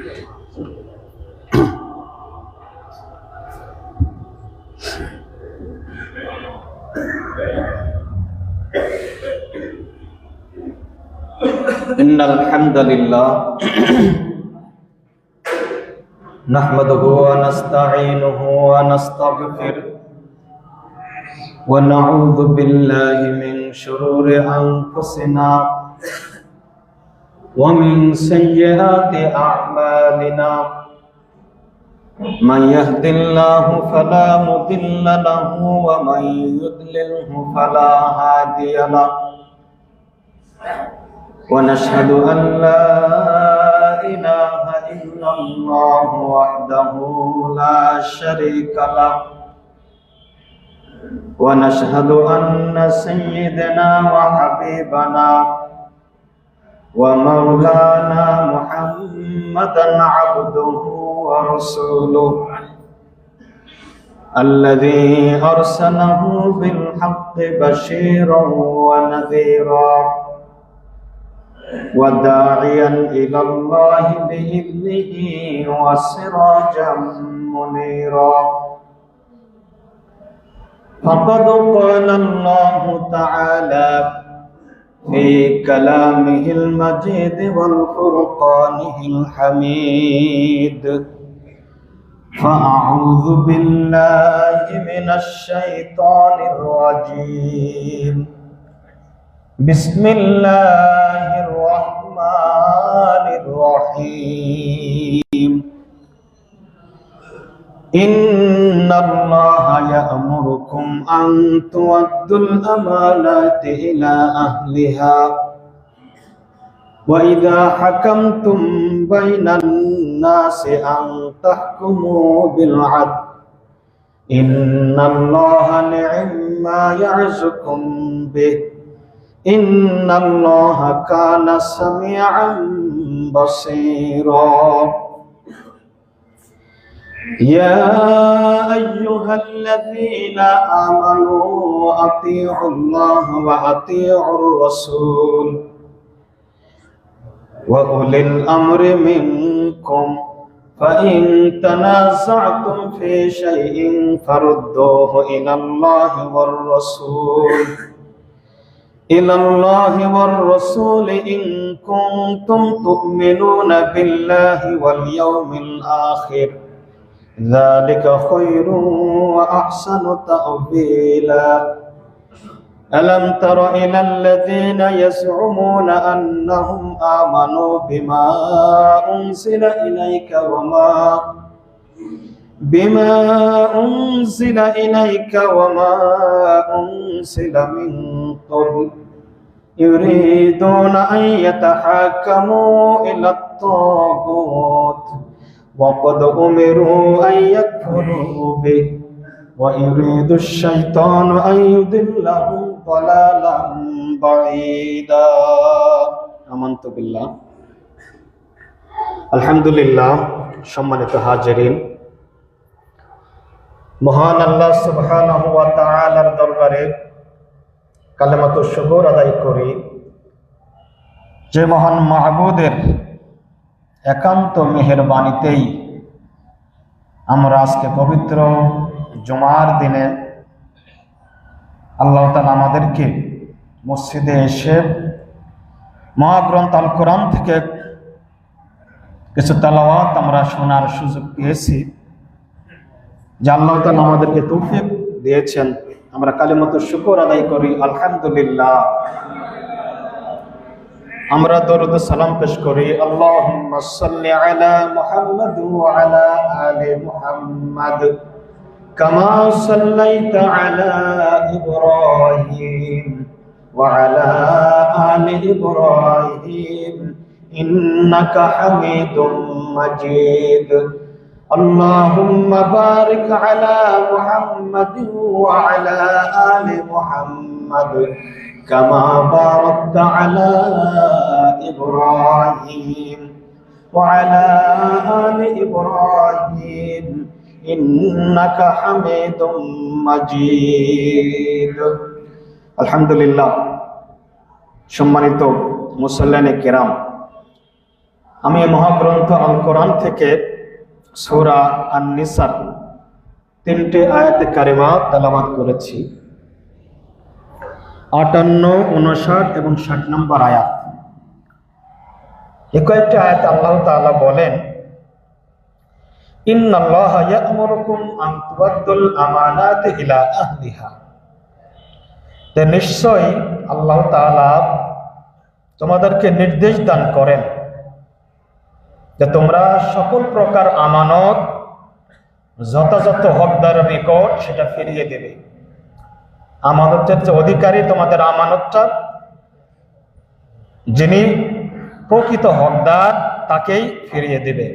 إن الحمد لله نحمده ونستعينه ونستغفره ونعوذ بالله من شرور أنفسنا ومن سيئات أعمالنا من يهد الله فلا مضل له ومن يضلله فلا هادي له ونشهد أن لا إله إلا الله وحده لا شريك له ونشهد أن سيدنا وحبيبنا ومولانا محمدا عبده ورسوله الذي أرسله بالحق بشيرا ونذيرا وداعيا إلى الله بإذنه وسراجا منيرا فقد قال الله تعالى في كلامه المجيد والفرقانه الحميد فأعوذ بالله من الشيطان الرجيم بسم الله الرحمن الرحيم إن الله يأمركم أن تؤدوا الأمانات إلى أهلها وإذا حكمتم بين الناس أن تحكموا بالعدل إن الله نعم ما يعظكم به إن الله كان سميعا بصيرا يا أيها الذين آمنوا أطيعوا الله وأطيعوا الرسول وأولي الأمر منكم فإن تنازعتم في شيء فردوه إلى الله والرسول إن كنتم تؤمنون بالله واليوم الآخر ذلك خير وأحسن تأويلا ألم تر إلى الذين يزعمون أنهم آمنوا بما أنزل إليك وما أنزل من قبل يريدون أن يتحاكموا إلى الطاغوت وقد أمروا أن يكفروا به ويريد الشيطان أن يضلهم ضلالا بعيدا آمنت بالله الحمد لله সম্মানিত হাজিরিন মহান আল্লাহ সুবহানাহু ওয়া তাআলার দরবারে কালেমাতুশ শুকর আদায় করি যে মহান মাহবুদের একান্ত মেহেরবানিতেই আমরা আজকে পবিত্র জুমার দিনে আল্লাহ তাআলা আমাদেরকে মসজিদে এসে মহাগ্রন্থ আল কোরআন থেকে কিছু তেলাওয়াত আমরা শোনার সুযোগ পেয়েছি যে আল্লাহ তাআলা আমাদেরকে তৌফিক দিয়েছেন আমরা কালিমাতুশ শুকর আদায় করি আলহামদুলিল্লাহ আমরা দরুদ সালাম পেশ করি আল্লাহুম্মা সাল্লি আলা মুহাম্মাদ ওয়া আলা আলি মুহাম্মাদ কামা সাল্লাইতা আলা ইব্রাহিম ওয়া আলা আলি ইব্রাহিম ইন্নাকা হামিদুম মাজিদ আল্লাহুম্মা বারিক আলা মুহাম্মাদ ওয়া আলা আলি মুহাম্মাদ كما باركت على إبراهيم وعلى آل إبراهيم إنك حميد مجيد الحمد لله সম্মানিত মুসল্লিয়ানে কেরাম আমি মহাগ্রন্থ আল কোরআন থেকে সূরা আন-নিসার 3টে আয়াতে কারিমা তেলাওয়াত করেছি। 58, 59 এবং 60 নম্বর আয়াত। এই কয়েকটি আয়াত আল্লাহ তাআলা বলেন, ইন্নাল্লাহা ইয়া'মুরুকুম আন তু'আদ্দুল আমানাতি ইলা আহলিহা। নিশ্চয়ই আল্লাহ তাআলা তোমাদেরকে নির্দেশ দান করেন যে তোমরা সকল প্রকার আমানত যথাযথ হকদারের নিকট সেটা ফিরিয়ে দেবে। আমানতের যে অধিকারী তোমাদের আমানতটা, যিনি প্রকৃত হকদার তাকেই ফিরিয়ে দেবে।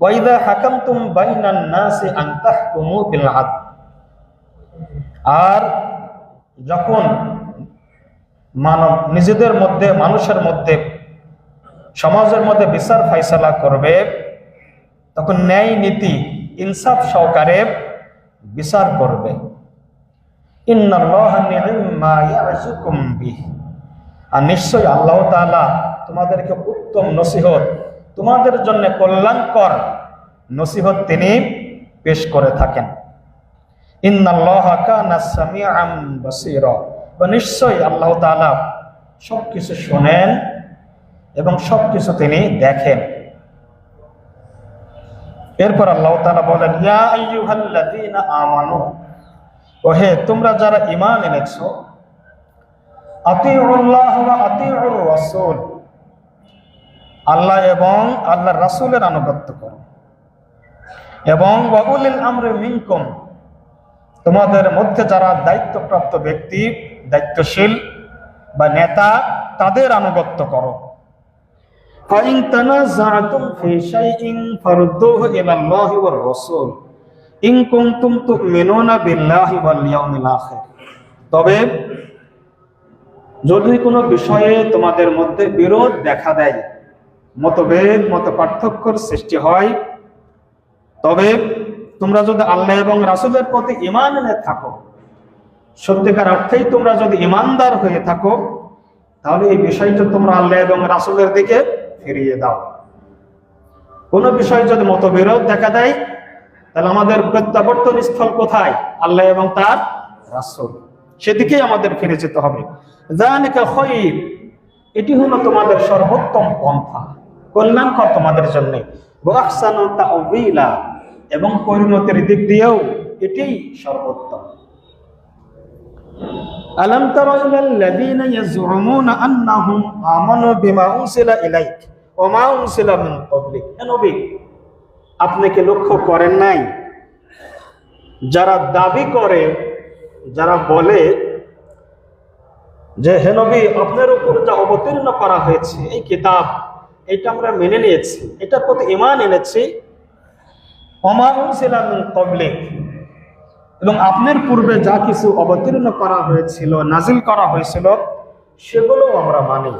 ওয়াইদা হাকামতুম বাইনান নাসি আন তাহকুমু বিল আদল। আর যখন নিজেদের মধ্যে, মানুষের মধ্যে, সমাজের মধ্যে বিচার ফাইসালা করবে, তখন ন্যায় নীতি ইনসাফ সহকারে বিচার করবে। ইন্নাল্লাহা নি'মা ইয়া'যুকুম বিহি। আর নিশ্চয়ই আল্লাহ তাআলা তোমাদেরকে উত্তম নসিহত, তোমাদের জন্য কল্যাণকর নসিহত তিনি পেশ করে থাকেন। ইন্নাল্লাহা কানা সামিআন বাসীরা। নিশ্চয়ই আল্লাহ তাআলা সবকিছু শোনেন এবং সবকিছু তিনি দেখেন। এরপর আল্লাহ তাআলা বলেন, ইয়া আইয়ুহাল্লাযীনা আমানু, ওহে তোমরা যারা ঈমান এনেছো, আতিউল্লাহ ওয়া আতিউর রাসূল, আল্লাহ এবং আল্লাহর রাসূলের আনুগত্য করো, এবং ওয়া উলিল আমরি মিনকুম, তোমাদের মধ্যে যারা দায়িত্বপ্রাপ্ত ব্যক্তি, দায়িত্বশীল বা নেতা, তাদের আনুগত্য করো। ফাইন তানাযা'তুম ফি শাইইন ফারুদ্দুহু ইলাল্লাহি ওয়ার রাসূল ইন কুনতুম তু'মিনুনা বিল্লাহি ওয়াল ইয়াউমিল আখির। তবে যদি কোনো বিষয়ে তোমাদের মধ্যে বিরোধ দেখা দেয়, মতভেদ, মত পার্থক্যের সৃষ্টি হয়, তবে তোমরা যদি আল্লাহ এবং রাসূলের প্রতি ঈমান এনে থাকো, সত্যিকার অর্থেই তোমরা যদি ঈমানদার হয়ে থাকো, তাহলে এই বিষয়টা তোমরা আল্লাহ এবং রাসূলের দিকে ফিরিয়ে দাও। কোন বিষয়ে যদি মতবিরোধ দেখা দেয়, তাহলে আমাদের প্রত্যাবর্তন স্থল কোথায়? আল্লাহ এবং তার রাসূল, সেদিকেই আমাদের ফিরে যেতে হবে। যালিকা খায়র, এটি হলো তোমাদের সর্বোত্তম পন্থা, কল্যাণকর তোমাদের জন্য। ওয়া আহসানু তা'ওয়িলা, এবং পরিণতির দিক দিয়েও এটাই সর্বোত্তম। আলাম তারা ইলাল্লাযীনা ইয়াজউমুনা আন্নাহুম আমানু বিমা উনসিলা ইলাইক ওয়া মা উনসিলা মিন ক্বাবলিক। হে নবী, আপনি কি লক্ষ্য করেন নাই যারা দাবি করে, যারা বলে যে হে নবী, আপনার উপর যা অবতীর্ণ করা হয়েছে এই কিতাব, এটা আমরা মেনে নিয়েছি, এটার প্রতি ঈমান এনেছি, ওয়া মা উনসিলা মিন ক্বাবলিক, এবং আপনার পূর্বে যা কিছু অবতীর্ণ করা হয়েছিল, নাজিল করা হয়েছিল, সেগুলো আমরা মানি।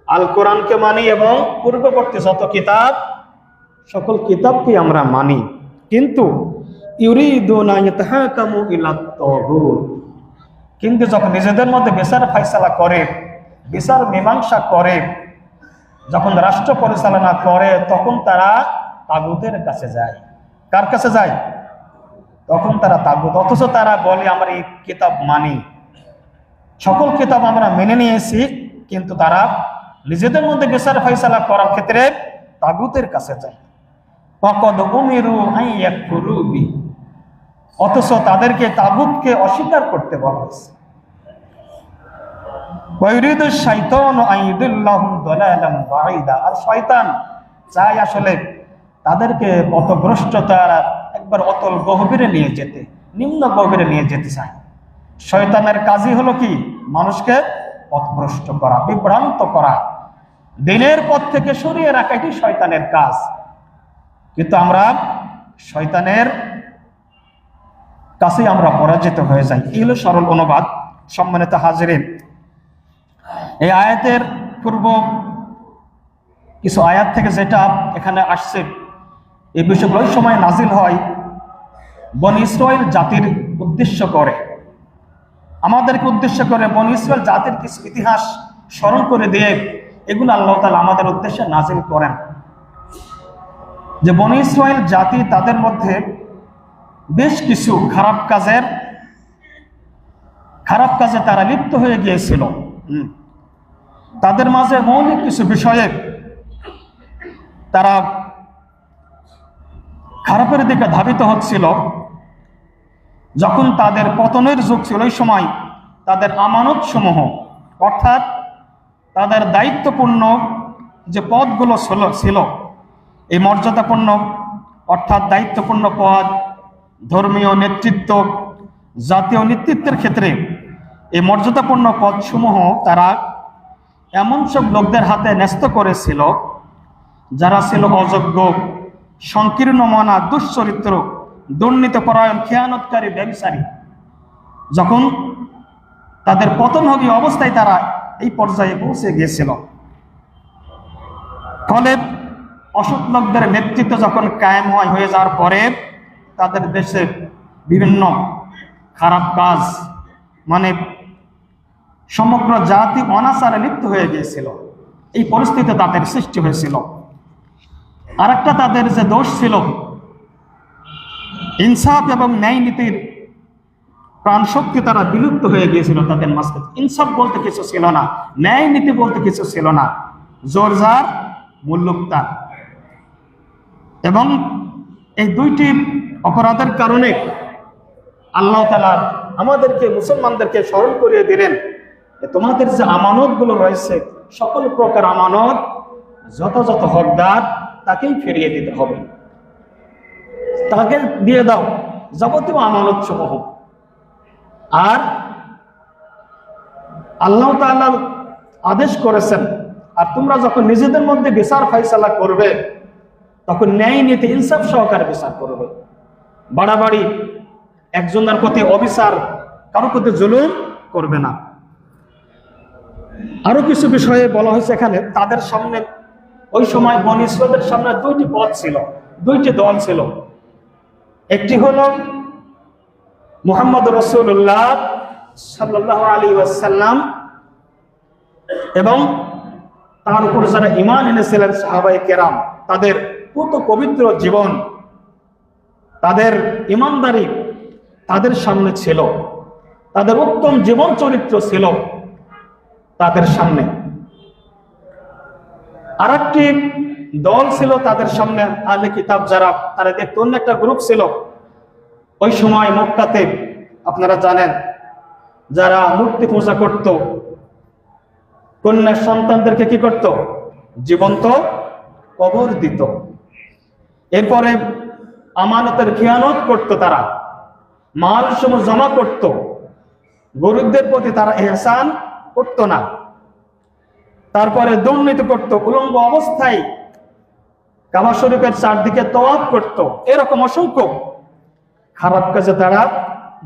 আল কোরআনকে মানি এবং পূর্ববর্তী যত কিতাব, সকল কিতাবকে আমরা মানি। কিন্তু ইউরিদুনা ইয়াতাহাকামু ইলাত তাগুত, কিন্তু যখন নিজেদের মধ্যে বিচার ফাইসালা করে, বিচার মীমাংসা করে, যখন রাষ্ট্র পরিচালনা করে, তখন তারা তাগুতের কাছে যায়। কার কাছে যায়? তখন তারা তাগুত। অথচ তারা বলে আমরা এই কিতাব মানি, সকল কিতাব আমরা মেনে নিয়েছি, কিন্তু তারা নিজেদের মধ্যে বিচার ফাইসালা করার ক্ষেত্রে তাগুতের কাছে যায়। ফাকাদ উমিরু আন ইয়াকফুরু বিহি, অথচ তাদেরকে তাগুতকে অস্বীকার করতে বলা হয়েছে। ওয়া ইউরিদু শাইতানু আন ইউদিল্লাহুম দালালান বাঈদা, আর শয়তান চায় আসলে তাদেরকে পথভ্রষ্টতার একবার অতল গভীরে নিয়ে যেতে, নিম্ন গভীরে নিয়ে যেতে চায়। শয়তানের কাজই হলো কি? মানুষকে পথভ্রষ্ট করা, বিভ্রান্ত করা, দিনের পথ থেকে সরিয়ে রাখা, এটি শয়তানের কাজ। কিন্তু আমরা শয়তানের কাছে আমরা পরাজিত হয়ে যাই। এই হলো সরল অনুবাদ। সম্মানিত হাজিরিন, এই আয়াতের পূর্ব কিছু আয়াত থেকে যেটা এখানে আসছে, এই বিষয়গুলো ওই সময় নাজিল হয় বনী ইসরাইল জাতির উদ্দেশ্য করে, আমাদেরকে উদ্দেশ্য করে বনী ইসরাইল জাতির কিছু ইতিহাস স্মরণ করে দিয়ে এগুলো আল্লাহ তাআলা আমাদের উদ্দেশ্যে নাজিল করেন, যে বনী ইসরাইল জাতি তাদের মধ্যে বেশ কিছু খারাপ কাজে তারা লিপ্ত হয়ে গিয়েছিল। তাদের মাঝে মৌলিক কিছু বিষয়ে তারা খারাপের দিকে ধাবিত হচ্ছিল। যখন তাদের পতনের যুগ ছিল, ওই সময় তাদের আমানত সমূহ, অর্থাৎ তাদের দায়িত্বপূর্ণ যে পদগুলো ছিল, এই মর্যাদাপূর্ণ অর্থাৎ দায়িত্বপূর্ণ পদ, ধর্মীয় নেতৃত্ব, জাতীয় নেতৃত্বের ক্ষেত্রে এই মর্যাদাপূর্ণ পদসমূহ তারা এমন সব লোকদের হাতে ন্যস্ত করেছিল যারা ছিল অযোগ্য, সংকীর্ণ মনা, দুশ্চরিত্র, দুর্নীতিপরায়ণ, খেয়ানতকারী, ব্যভিচারী। যখন তাদের পতন হবে অবস্থায় তারা এই পর্যায়ে পৌঁছে গিয়েছিল। ফলে অসৎ লোকদের নেতৃত্ব যখন কায়েম হয়ে যাওয়ার পরে তাদের দেশে বিভিন্ন খারাপ কাজ, মানে সমগ্র জাতি অনাচারে লিপ্ত হয়ে গিয়েছিল। এই পরিস্থিতি তাদের সৃষ্টি হয়েছিল। আর একটা তাদের যে দোষ ছিল, ইনসাফ এবং ন্যায় নীতির প্রাণশক্তি তারা বিলুপ্ত হয়ে গিয়েছিল তাদের মাঝে। ইনসাফ বলতে কিছু ছিল না, ন্যায় নীতি বলতে কিছু ছিল না, জোর যার মুল্লুক তার। এবং এই দুইটি অপরাধের কারণে আল্লাহ তাআলা আমাদেরকে, মুসলমানদেরকে স্মরণ করিয়ে দিলেন যে তোমাদের যে আমানতগুলো রয়েছে, সকল প্রকার আমানত যথাযথ হকদার তাকেই ফিরিয়ে দিতে হবে, তাকে দিয়ে দাও যাবতীয় আমানত সমূহ। আর আল্লাহ তাআলা আদেশ করেছেন, আর তোমরা যখন নিজেদের মধ্যে বিচার ফাইসালা করবে তখন ন্যায় নীতি ইনসাফ সহকারে বিচার করবে। বাড়াবাড়ি, একজনের প্রতি অবিচার, কারো প্রতি জুলুম করবে না। আরো কিছু বিষয়ে বলা হয়েছে এখানে। তাদের সামনে ওই সময় বনী ইসরাইলের সামনে দুইটি পথ ছিল, দুইটি দল ছিল। একটি হলো মুহাম্মদ রাসূলুল্লাহ সাল্লাল্লাহু আলাইহি ওয়াসাল্লাম এবং তার উপর যারা ঈমান এনেছিলেন সাহাবায়ে কেরাম, তাদের পুত পবিত্র জীবন, তাদের ঈমানদারি তাদের সামনে ছিল, তাদের উত্তম জীবন চরিত্র ছিল তাদের সামনে। আর একটি দল ছিল তাদের সামনে, আহলে কিতাব যারা, তারা দেখতে অন্য একটা গ্রুপ ছিল। ওই সময় মক্কাতে আপনারা জানেন যারা মূর্তি পূজা করত, কন্যা সন্তানদেরকে কি করত? জীবন্ত কবর দিত। এরপরে আমানতের খেয়ানত করত, তারা মাল সমূহ জমা করত, গরিবদের প্রতি তারা ইহসান করত না। তারপরে দুর্নীতি করত, উলঙ্গ অবস্থায় কাবা শরীফের চারদিকে তওয়াফ করত। এরকম অসংখ্য খারাপ কাজে তারা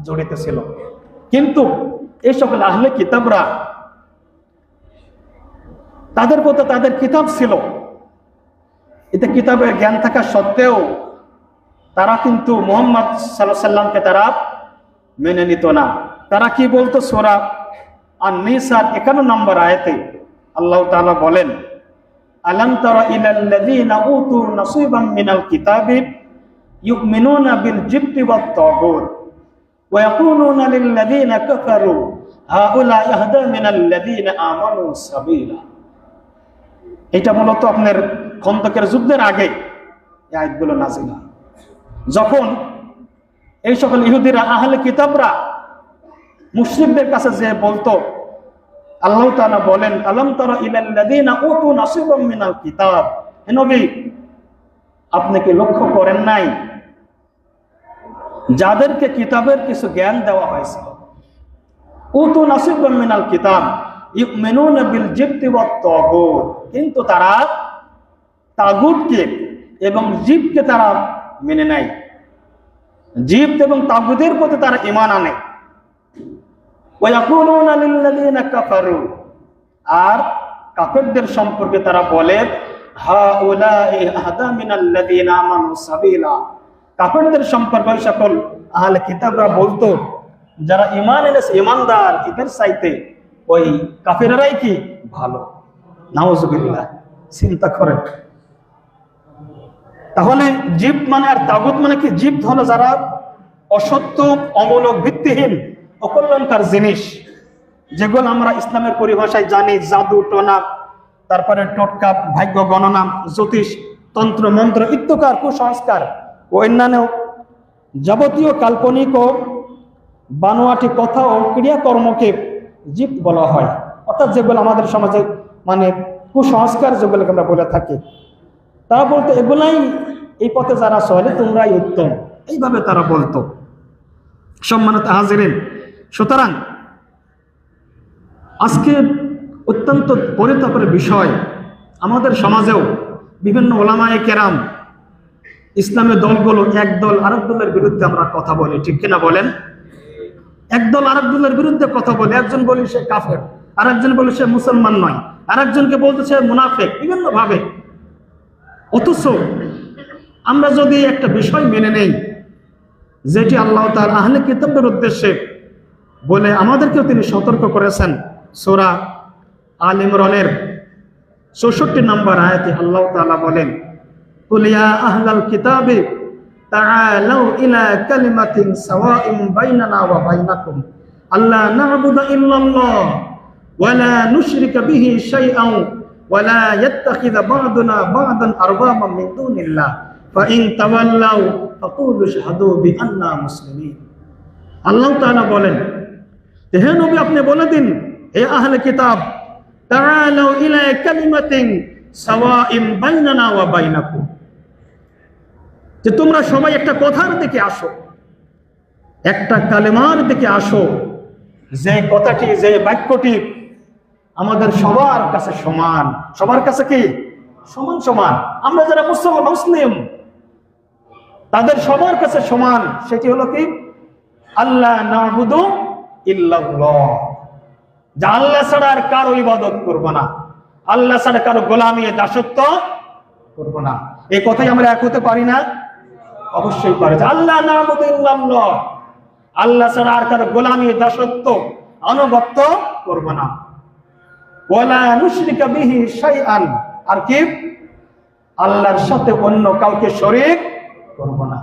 জড়িত ছিল। কিন্তু এই সকল আহলে কিতাবরা, তাদের প্রতি তাদের কিতাব ছিল, এতে কিতাবের জ্ঞান থাকা সত্ত্বেও তারা কিন্তু মুহাম্মদ সাল্লাল্লাহু আলাইহি সাল্লামকে তারা মেনে নিত না। তারা কি বলতো? সূরা আন-নিসার 51 নম্বর আয়াতে আল্লাহ তাআলা বলেন, আলাম তারা ইলাল্লাযীনা উতু নাসীবাম মিনাল কিতাবি ইউমিনুনা বিল জিবতি ওয়াত তাগুত ওয়া ইয়াকুলুনা লিল্লাযীনা কাফারু হাউলা ইয়াহদা মিনাল্লাযীনা আমানু সাবিলা। এটা মূলত আপনার খন্দকের যুদ্ধের আগে এই আয়াতগুলো নাযিল হয়, যখন এই সকল ইহুদিরা, আহলে কিতাবরা মুশরিকদের কাছে যে বলতো, আল্লাহ তাআলা বলেন, আলাম তারা ইলাল্লাযীনা উতু নাসীবাম মিনাল কিতাব, হে নবী আপনি কি লক্ষ্য করেন নাই যাদেরকে কিতাবের কিছু জ্ঞান দেওয়া হয়েছিল? উতু নাসীবাম মিনাল কিতাব ইউমিনুনা বিল জিবতি ওয়াত তাগুত, কিন্তু তারা তাগুতকে এবং জিবকে তারা মেনে নেয়, জিব এবং তাগুতের প্রতি তারা ঈমান আনে। ওয়া ইয়াকুলুনা লিল্লাযীনা কাফারু, আর কাফেরদের সম্পর্কে তারা বলে, হাউলাই আহদা মিনাল্লাযীনা আমানু সাবিলা। কাফেরদের সম্পর্কে ওই সকল আহলে কিতাবরা বলতো যারা ঈমান এনেছে, ঈমানদার, এদের চাইতে ওই কাফেররাই কি ভালো। নাউজুবিল্লাহ, চিন্তা করেন। তাহলে জীব মানে আর তাগুত মানে কি? জীব হলো যারা অসত্য, অমূলক, ভিত্তিহীন, অকল্যাণকার জিনিস, যেগুলো আমরা ইসলামের পরিভাষায় জানি জাদু টোনা, তারপরে টোটকা, ভাগ্য গণনা, জ্যোতিষ, তন্ত্র মন্ত্র, ইত্যকার কুসংস্কার ও অন্যান্য যাবতীয় কাল্পনিক ও বানোয়াটি কথা ও ক্রিয়াকর্মকে জীব বলা হয়। অর্থাৎ যেগুলো আমাদের সমাজে মানে কুসংস্কার যেগুলোকে আমরা বলে থাকি, তারা বলতো এগুলাই এই পথে যারা চলে তোমরাই উত্তম, এইভাবে তারা বলতো। সম্মানিত হাজিরিন, সুতরাং আজকে অত্যন্ত পরিতাপের বিষয়, আমাদের সমাজেও বিভিন্ন ওলামায়ে কেরাম, ইসলামের দলগুলো এক দল আরেক দলের বিরুদ্ধে আমরা কথা বলি, ঠিক কিনা বলেন? এক দল আরেক দলের বিরুদ্ধে কথা বলে, একজন বলি সে কাফের, আরেকজন বলি সে মুসলমান নয়, আরেকজনকে বলতে সে মুনাফিক, বিভিন্ন ভাবে। অথচ আমরা যদি একটা বিষয় মেনে নেই, যেটি আল্লাহ তাআলা আহলে কিতাবদের উদ্দেশ্যে বলে আমাদেরকেও তিনি সতর্ক করেছেন। সূরা আল ইমরানের ৬৪ নম্বর আয়াতে আল্লাহ তাআলা বলেন, কুল ইয়া আহলাল কিতাবি তাআলাউ ইলা কালিমাতিন সাওয়াইন বাইনানা ওয়া বাইনাকুম আল্লা না'বুদা ইল্লাল্লাহ ওয়া লা নুশরিকা বিহি শাইআন ওয়া লা ইয়াত্তাখিযা বা'দুনা বা'দান আরবাবাম মিন দুনিল্লাহ ফা ইন তাওয়াল্লাউ ফাকুলু শাহাদু বিআন্না মুসলিমিন। আল্লাহ তাআলা বলেন, হে নবী আপনি বলে দিন, হে আহলে কিতাব, তাআলাউ ইলা কালিমাতিন সাওয়াইন বাইনানা ওয়া বাইনাকুম, যে তোমরা সবাই একটা কথার দিকে আসো, একটা কালেমার দিকে আসো, যে কথাটি, যে বাক্যটি আমাদের সবার কাছে সমান। সবার কাছে কি? সমান সমান। আমরা যারা মুসলিম তাদের সবার কাছে সমান। সেটি হলো কি? আল্লাহ না'বুদু ইল্লাল্লাহ, যে আল্লাহ ছাড়া আর কারো ইবাদত করব না, আল্লাহ ছাড়া কারো গোলামি দাসত্ব করব না। এই কথাই আমরা এক হতে পারি না? অবশ্যই পারে। আল্লাহ না'বুদু ইল্লাল্লাহ, আল্লাহ ছাড়া আর কারো গোলামি দাসত্ব আনুগত্য করব না। ওয়ালা নুশরিকা বিহি শাইআন, আর কি? আল্লাহর সাথে অন্য কাউকে শরীক করব না।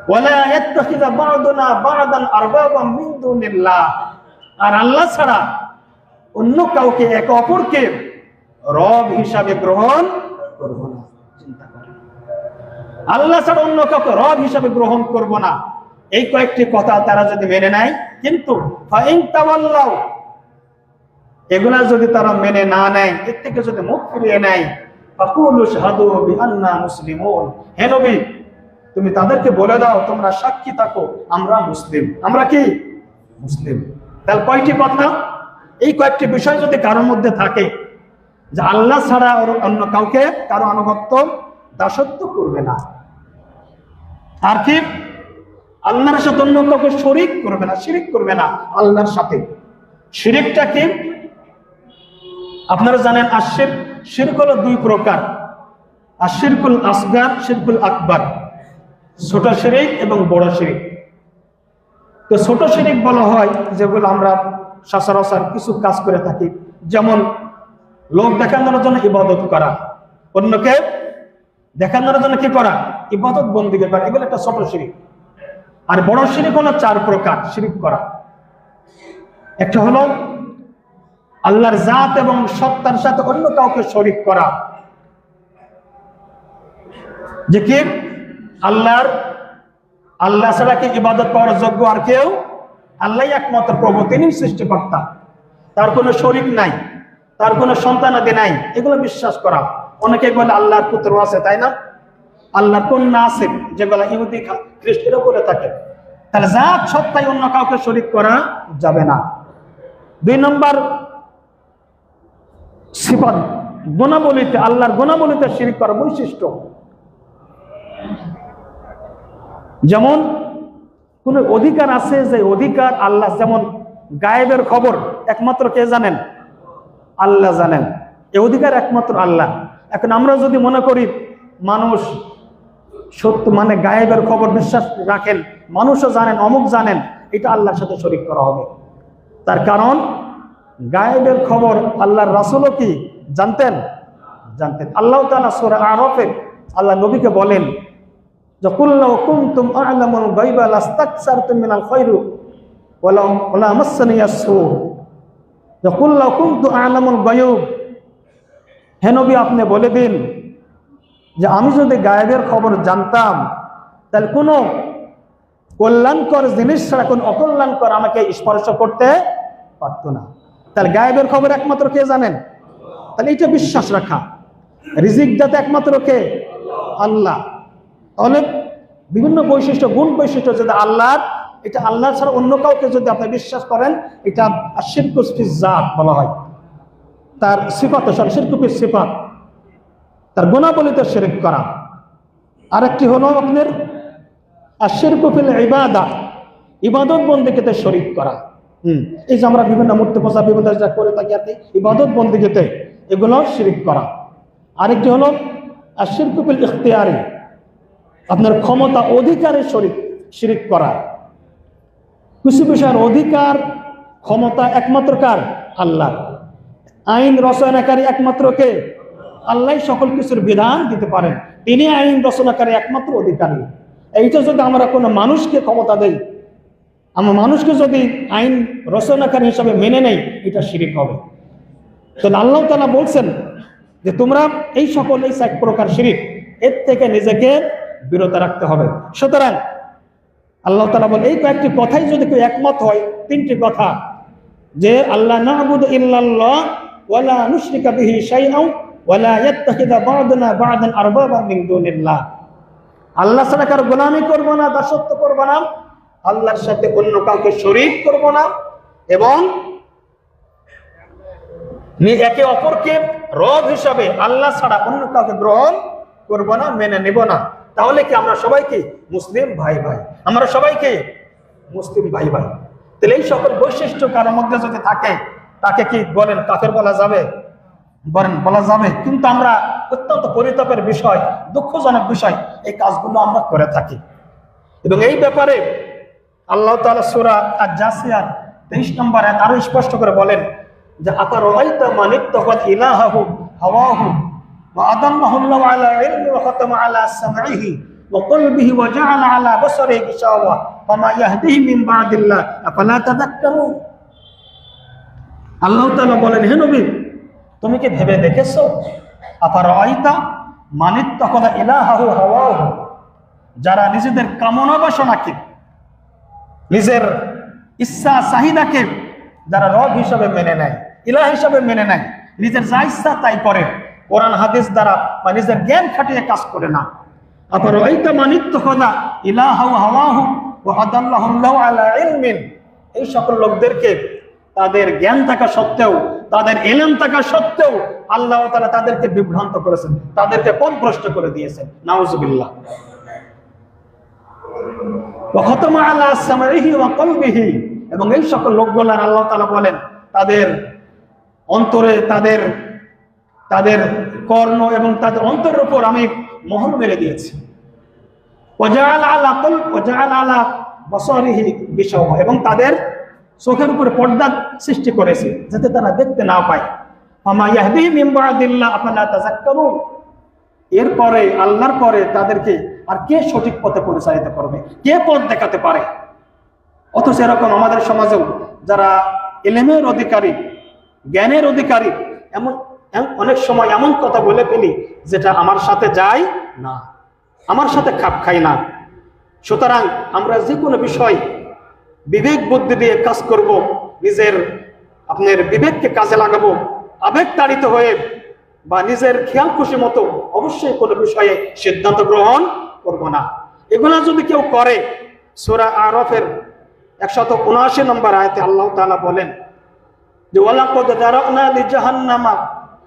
ওয়ালা ইয়াত্তাখিযা বা'দুনা বা'দান আরবাবাম মিন দুনিল্লাহ, আর আল্লাহ ছাড়া অন্য কাউকে একে অপরকে রব হিসাবে গ্রহণ করব না। চিন্তা করেন, আল্লাহ ছাড়া অন্য কাউকে রব হিসাবে গ্রহণ করব না। এই কয়েকটি কথা তারা যদি মেনে নেয়, কিন্তু ফাইন তাওয়াল্লাউ, এগুলা যদি তারা মেনে না নেয়, এর থেকে যদি মুখ ফিরিয়ে নেয়, ফাকুলু শাহাদু বিআন্না মুসলিমুন, হে নবী তুমি তাদেরকে বলে দাও, তোমরা সাক্ষী থাকো আমরা মুসলিম। আমরা কি? মুসলিম। তাহলে কয়টি কথা? এই কয়েকটি বিষয় যদি কারোর মধ্যে থাকে, যে আল্লাহ ছাড়া অন্য কাউকে কারো আনুগত্য দাসত্ব করবে না, আর কি? আল্লাহর সাথে অন্য কাউকে শরীক করবে না, শিরিক করবে না আল্লাহর সাথে। শিরিকটা কি? আপনারা জানেন, শিরক হলো দুই প্রকার, আশিরকুল আসগার, শিরকুল আকবার, ছোট শিরিক এবং বড় শিরিক। তো ছোট শিরিক বলা হয় যেগুলো আমরা সচরাচর কিছু কাজ করে থাকি, যেমন লোক দেখানোর জন্য ইবাদত করা, অন্যকে দেখানোর জন্য কি করা? ইবাদত বন্দেগী করা, এগুলো একটা ছোট শিরিক। আর বড় শিরিক হলো 4 প্রকার শিরিক করা। একটা হলো আল্লাহর জাত এবং সত্তার সাথে অন্য কাউকে শরীক করা, যে কি আল্লাহ ছাড়া কি ইবাদত করার যোগ্য আর কেউ? আল্লাহই একমাত্র প্রভু, তিনি সৃষ্টিকর্তা, তার কোনো শরীক নাই, তার কোনো সন্তানাদি নাই, এগুলো বিশ্বাস করা। অনেকে বলে আল্লাহর পুত্র আছে, তাই না? আল্লাহর কন্যা আছে, যেগুলো ইহুদি খ্রিস্টানরা বলে থাকে। তাহলে জাত সত্তায় অন্য কাউকে শরীক করা যাবে না। 2 নম্বর সিফাত, গুণাবলীতে, আল্লাহর গুণাবলীতে শিরক করা বৈশিষ্ট্য। যেমন কোন অধিকার আছে, যে অধিকার আল্লাহ, যেমন গায়েবের খবর একমাত্র কে জানেন? আল্লাহ জানেন, এই অধিকার একমাত্র আল্লাহ। এখন আমরা যদি মনে করি মানুষ সত্য মানে গায়েবের খবর বিশ্বাস রাখেন, মানুষও জানেন, অমুক জানেন, এটা আল্লাহর সাথে শরীক করা হবে। তার কারণ গায়েবের খবর আল্লাহর রাসূলও কি জানতেন? জানতেন। আল্লাহ তাআলা সূরা আরাফে আল্লাহ নবীকে বলেন যে কুল লাউ কুনতুম আ'লামুল গায়বা লাস্তাকসারতুম মিনাল খায়রি ওয়ালা মাসসানিয়াস সূ। যে কুল লাউ কুনতু আ'লামুল গায়ব, হে নবী আপনি বলে দিন যে আমি যদি গায়েবের খবর জানতাম তাহলে কোনো কল্যাণকর জিনিস ছাড়া কোন অকল্যাণকর আমাকে স্পর্শ করতে পারতো না। তাহলে গায়েবের খবর একমাত্র কে জানেন? তাহলে এটা বিশ্বাস রাখা। রিজিক দাতা একমাত্র কে? আল্লাহ। তাহলে বিভিন্ন বৈশিষ্ট্য, গুণ বৈশিষ্ট্য যদি আল্লাহর, এটা আল্লাহ ছাড়া অন্য কাউকে যদি আপনি বিশ্বাস করেন, এটা আশিরকু ফিজ জাত বলা হয়। তার সিফাত, শিরকু ফিজ সিফাত, তার গুণাবলীতে শিরক করা। আরেকটি হলো আপনার আশিরকু ফিল ইবাদা, ইবাদত বন্দেগীতে শরীক করা। এই যে আমরা বিভিন্ন মূর্তি পূজা বিভিন্ন যা করে থাকি আর কি, ইবাদত বন্দেগীতে এগুলো শিরক করা। আরেকটি হলো আশিরকু ফিল ইখতিয়ারি, আপনার ক্ষমতা অধিকারে শিরক করা। কিছু বিষয়ের অধিকার ক্ষমতা একমাত্র কার? আল্লাহ। আইন রচনাকারী একমাত্র কে? আল্লাহ সকল কিছুর বিধান দিতে পারেন, তিনি আইন রচনাকারী একমাত্র অধিকারী। এইটা যদি আমরা কোনো মানুষকে ক্ষমতা দেই, আমরা মানুষকে যদি আইন রচনাকারী হিসাবে মেনে নেই, এটা শিরক হবে। তো আল্লাহ তাআলা বলছেন যে তোমরা এই সকল এই 4 প্রকার শিরক, এর থেকে নিজেকে বিরত রাখতে হবে। সুতরাং আল্লাহ তাআলা বলেন এই কয়েকটি কথাই যদি কেউ একমত হয়, 3টি কথা, যে আল্লাহ না'বুদু ইল্লাল্লাহ ওয়া লা নুশরিকা বিহি শাইআন ওয়া লা ইয়াত্তাখিযা বা'দুনা বা'দান আরবাবান মিন দুনিল্লাহ, আল্লাহ ছাড়া কারো গোলামি করব না, দাসত্ব করব না, আল্লাহর সাথে অন্য কাউকে শরীক করব না, এবং একে অপরকে রব হিসাবে আল্লাহ ছাড়া অন্য কাউকে গ্রহণ করব না, মেনে নেব না। তাহলে কি আমরা সবাইকে মুসলিম ভাই ভাই, আমরা সবাইকে মুসলিম ভাই ভাই। তাহলে এই সকল বৈশিষ্ট্য কারোর মধ্যে যদি থাকে, তাকে কি বলেন কাফের বলা যাবে? বলেন বলা যাবে। কিন্তু আমরা অত্যন্ত পরিতাপের বিষয়, দুঃখজনক বিষয়, এই কাজগুলো আমরা করে থাকি। এবং এই ব্যাপারে আল্লাহ তাআলা সূরা আজ-জাসিয়ার 23 নম্বর আয়াত আরো স্পষ্ট করে বলেন যে আফারাআইতা মান ইত্তাখাযা ইলাহাহু হাওয়াহু ওয়া আদাল্লাহু আল্লাহু আলা ইলমি ওয়া খাতামা আলা সামঈহি ওয়া কলবিহি ওয়া জাআলা আলা বাসারিহি গিশাওয়া ফামা ইয়াহদিহি মিন বা'দিল্লাহ আফালা তাযাক্কারুন। আল্লাহ তাআলা বলেন, হে নবী তুমি কি ভেবে দেখেছো, আফারাআইতা মান ইত্তাখাযা ইলাহাহু হাওয়াহু, যারা নিজেদের কামনা বাসনাকে, নিজের ইচ্ছা চাহিদাকে যারা রব হিসাবে মেনে নেয়, ইলাহ হিসাবে মেনে নেয়, নিজের যা ইচ্ছা তাই করে, কোরআন হাদিস দ্বারা বা নিজের জ্ঞান খাটিয়ে কাজ করে না। আফারাআইতা মান ইত্তাখাযা ইলাহাহু হাওয়াহু ওয়া আদাল্লাহু আল্লাহু আলা ইলমিন, এই সকল লোকদেরকে তাদের জ্ঞান থাকা সত্ত্বেও, তাদের ইলম থাকা সত্ত্বেও আল্লাহ তাআলা তাদেরকে বিভ্রান্ত করেছেন, তাদেরকে পথভ্রষ্ট করে দিয়েছেন। নাউজুবিল্লাহ। ওয়া খাতামা আলা সামঈহি ওয়া কলবিহি, এবং এই সকল লোকগুলার আল্লাহ তাআলা বলেন তাদের অন্তরে, তাদের কর্ণ এবং তাদের অন্তরের উপর আমি মোহর মেরে দিয়েছি। ওয়া জাআলা আলা কলব ওয়া জাআলা আলা বাসারিহি গিশাওয়া, এবং তাদের চোখের উপরে পর্দা সৃষ্টি করেছে যাতে তারা দেখতে না পায়। ফামা ইয়াহদিহি মিন বা'দিল্লাহ আফালা তাযাক্কারুন, এরপরে আল্লাহর পরে তাদেরকে আর কে সঠিক পথে পরিচালিত করবে, কে পথ দেখাতে পারে? অথচ এরকম আমাদের সমাজেও যারা ইলমের অধিকারী, জ্ঞানের অধিকারী, এমন অনেক সময় এমন কথা বলে ফেলি যেটা আমার সাথে যায় না, আমার সাথে খাপ খায় না। সুতরাং আমরা যে কোনো বিষয় বিবেক বুদ্ধি দিয়ে কাজ করব, নিজের আপনার বিবেককে কাজে লাগাবো, আবেগ তাড়িত হয়ে বা নিজের খেয়াল খুশি মতো অবশ্যই কোনো বিষয়ে সিদ্ধান্ত গ্রহণ করব না। এগুলা যদি কেউ করে, সূরা আরাফের 179 নম্বর আয়াতে আল্লাহ তাআলা বলেন যে ওয়ালাকাদ যারানা লিজাহান্নামা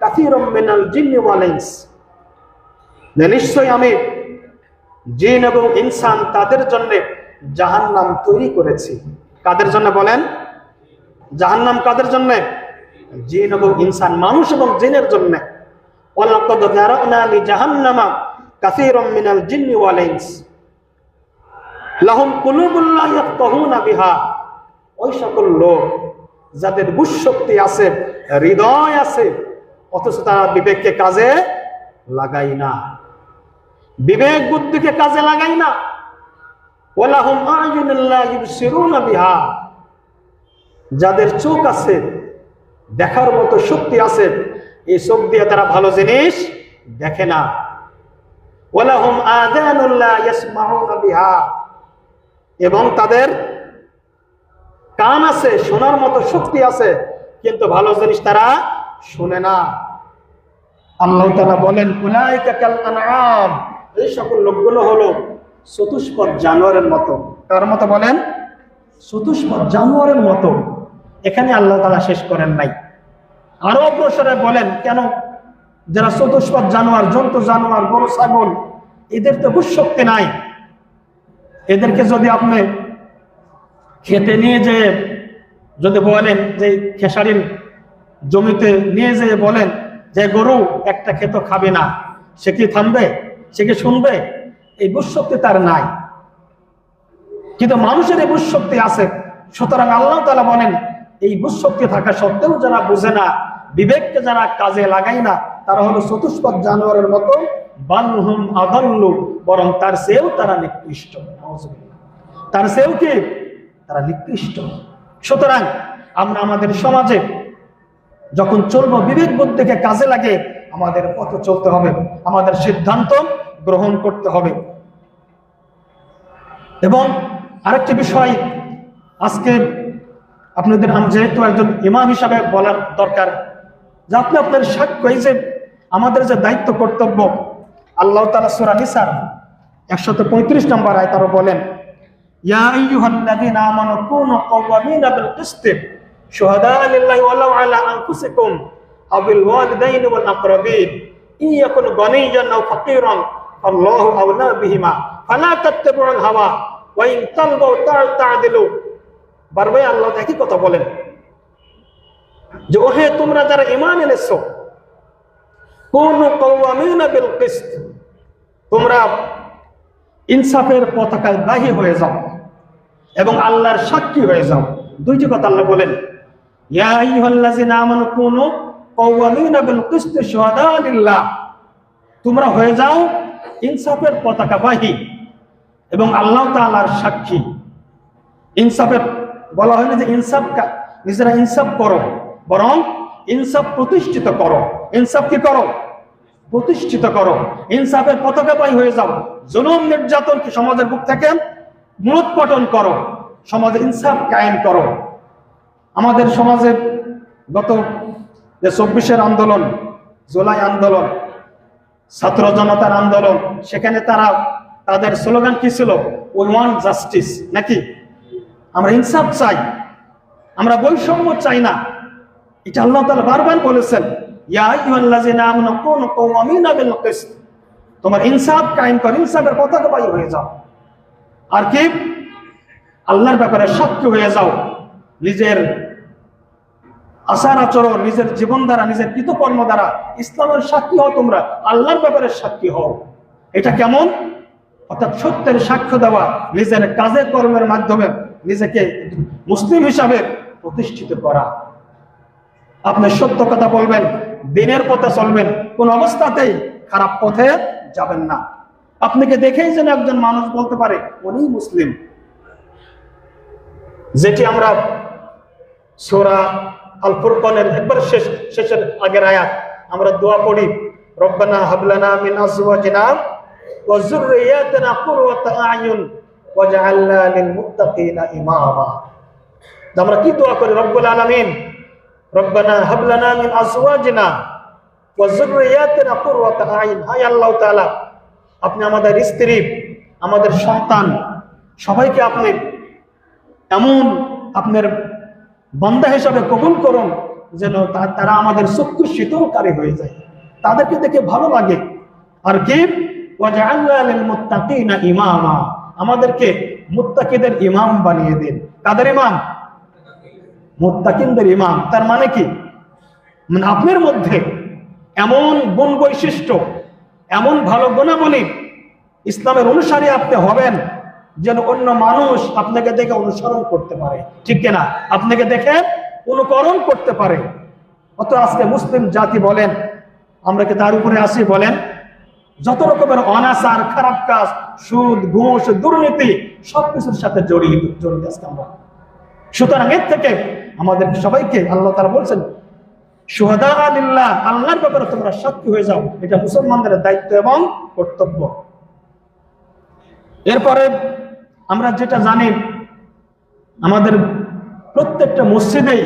কাসীরাম মিনাল জিন্নি ওয়াল ইনস, নিশ্চয়ই আমি জিন এবং ইনসান তাদের জন্য জাহান্নাম তৈরি করেছি। কাদের জন্য বলেন? জাহান্নাম কাদের জন্য? জিন এবং ইনসান, মানুষ এবং জিনের জন্য। ওয়ালাকাদ যারানা লিজাহান্নামা কাসীরাম মিনাল জিন্নি ওয়াল ইনস লাহুম কুলুবুন লা ইয়াফকাহুনা বিহা, ওই সকল লোক যাদের বুঝশক্তি আছে, হৃদয় আছে, অথচ তারা বিবেককে কাজে লাগাই না, বিবেক বুদ্ধিকে কাজে লাগাই না। ওয়ালাহুম আ'য়ুনুন লা ইবসিরুনা বিহা, যাদের চোখ আছে, দেখার মতো শক্তি আছে, এই চোখ দিয়ে তারা ভালো জিনিস দেখে না। ওয়ালাহুম আযানুন লা ইয়াসমাউনা বিহা, এবং তাদের কান আছে, শোনার মতো শক্তি আছে, কিন্তু ভালো জিনিস তারা শুনে না। আল্লাহ তাআলা বলেন উলাইকা কাল আনআম, এই সকল লোকগুলো হলো চতুষ্পদ জানোয়ারের মতো। কার মতো বলেন? চতুষ্পদ জানোয়ারের মতো। এখানে আল্লাহ তাআলা শেষ করেন নাই, আরো অগ্রসরে বলেন কেন যারা চতুষ্পদ জানোয়ার, জন্তু জানোয়ার, গরু ছাগল, এদের তো বুঝশক্তি নাই, এদেরকে যদি আপনি খেতে নিয়ে যেয়ে যদি বলেন যে খেসারির জমিতে নিয়ে যেয়ে বলেন যে গরু একটা খেত খাবে না, সে কি থামবে? সে কি শুনবে? এই বুঝশক্তি তার নাই। কিন্তু মানুষের এই বুঝশক্তি আছে। সুতরাং আল্লাহ তাআলা বলেন এই বুঝশক্তি থাকা সত্ত্বেও যারা বুঝে না, বিবেককে যারা কাজে লাগায় না, তারা হলো চতুষ্পদ জানোয়ারের মতো। বালহুম আদাল্লু, বরং তার চেয়েও তারা নিকৃষ্ট। তার চেয়েও কি? তারা নিকৃষ্ট। সুতরাং আমরা আমাদের সমাজে যখন চলবো, বিবেক বুদ্ধিকে কাজে লাগে আমাদের পথ চলতে হবে, আমাদের সিদ্ধান্ত গ্রহণ করতে হবে। এবং আরেকটি বিষয় আজকে আপনাদের, আমি যেহেতু একজন ইমাম হিসাবে বলার দরকার, যে আপনি আপনার সাক্ষ্য, এই যে আমাদের যে দায়িত্ব কর্তব্য, আল্লাহ তাআলা সূরা নিসার 135 নম্বর আয়াতে আরো বলেন ইয়া আইয়ুহাল্লাযীনা আমানু কুনু কাওয়ামিনা বিল কিসতি শুহাদা'a লিল্লাহি ওয়ালাউ আলা আনফুসিকুম আও বিল ওয়ালিদাইনি ওয়াল আকরাবিন ইন ইয়াকুন গানিয়্যান আও ফাকীরান ফাল্লাহু আওলা বিহিমা ফালা তাত্তাবিউল হাওয়া ওয়া ইন তালবাউ তা'দিলু। বারবার আল্লাহ একই কথা বলেন যে ওহে তোমরা যারা ঈমান এনেছো, কুনু কাওয়ামিনা বিল কিসত, তোমরা ইনসাফের পতাকায় বাহী হয়ে যাও এবং আল্লাহর সাক্ষী হয়ে যাও। দুইটি কথা আল্লাহ বলেন, ইয়া আইয়ুহাল্লাযীনা আমানু কুনু কাওয়ামিনা বিল কিসতি শুহাদা'a লিল্লাহ, তোমরা হয়ে যাও ইনসাফের পতাকা বাহী এবং আল্লাহ তাআলার সাক্ষী। ইনসাফের বলা হয় না যে ইনসাফ নিজেরা ইনসাফ করো, বরং ইনসাফ প্রতিষ্ঠিত করো। ইনসাফ কি করো? প্রতিষ্ঠিত করো। ইনসাফের পতাকা বাহী হয়ে যাও। জুলুম নির্যাতন কি সমাজের বুক থেকে মূলোৎপাটন করো, সমাজে ইনসাফ কায়েম করো। আমাদের সমাজে গত যে 24-এর আন্দোলন, জুলাই আন্দোলন, ছাত্র জনতার আন্দোলন, সেখানে তারা তাদের স্লোগান কি ছিল? উই ওয়ান্ট জাস্টিস, নাকি? আমরা ইনসাফ চাই, আমরা বৈষম্য চাই না। এটা আল্লাহ তাআলা বারবার বলেছেন, ইয়া আইয়ুহাল্লাযীনা আমানু কুনু কাওয়ামিনা বিল কিসত, তোমার ইনসাফ কায়েম করো, ইনসাফের পতাকা বাহী হয়ে যাও। আর কি? আল্লাহর ব্যাপারে সাক্ষী হয়ে যাও। নিজের আচার আচরণ, নিজের জীবন দ্বারা, নিজের কৃতকর্ম দ্বারা ইসলামের সাক্ষী হও, তোমরা আল্লাহর ব্যাপারে সাক্ষী হও। এটা কেমন? অর্থাৎ সত্যের সাক্ষ্য দেওয়া, নিজের কাজে কর্মের মাধ্যমে নিজেকে মুসলিম হিসাবে প্রতিষ্ঠিত করা। আপনি সত্য কথা বলবেন, দিনের পথে চলবেন, কোন অবস্থাতেই খারাপ পথে যাবেন না। আপনাকে দেখেই যেন একজন মানুষ বলতে পারে উনি মুসলিম। যেটি আমরা সূরা আল ফুরকানের একবার শেষের আগের আয়াত আমরা দোয়া পড়ি, রব্বানা হাবলানা মিন আজওয়াজিনা ওয়া যুররিয়াতিনা কুররাতা আ'য়ুন ওয়াজআলনা লিল মুত্তাকিনা ইমামা। আমরা কি দোয়া করি? রব্বুল আলামিন, রব্বানা হাবলানা মিন আজওয়াজিনা ওয়া যুররিয়াতিনা কুররাতা আ'য়ুন। হায় আল্লাহ তাআলা, আপনি আমাদের স্ত্রী, আমাদের সন্তান সবাইকে আপনি এমন আপনার বান্দা হিসাবে কবুল করুন যেন তারা আমাদের চক্ষু শীতলকারী হয়ে যায়, তাদেরকে দেখে ভালো লাগে। আর কি? ওয়াজআলনা লিল মুত্তাকিনা ইমামা, আমাদেরকে মুত্তাকিদের ইমাম বানিয়ে দিন। কাদের ইমাম? মুত্তাকিনদের ইমাম। তার মানে কি? মানে আপনার মধ্যে এমন গুণ বৈশিষ্ট্য, এমন ভালো গুণাবলী, ইসলামের অনুসারী আপনি হবেন যেন অন্য মানুষ আপনাকে দেখে অনুসরণ করতে পারে। ঠিক কিনা? আপনাকে দেখে অনুকরণ করতে পারে। অত আজকে মুসলিম জাতি বলেন, আমরা কি তার উপরে আসি বলেন? যত রকমের অনাচার, খারাপ কাজ, সুদ, ঘুষ, দুর্নীতি সবকিছুর সাথে জড়িত আজকে আমরা। সুতরাং এর থেকে আমাদের সবাইকে আল্লাহ তাআলা বলছেন, শুহাদা লিল্লাহ, আল্লাহর ব্যাপারে তোমরা সাক্ষী হয়ে যাও। এটা মুসলমানদের দায়িত্ব এবং কর্তব্য। এরপরে আমরা যেটা জানি, আমাদের প্রত্যেকটা মসজিদেই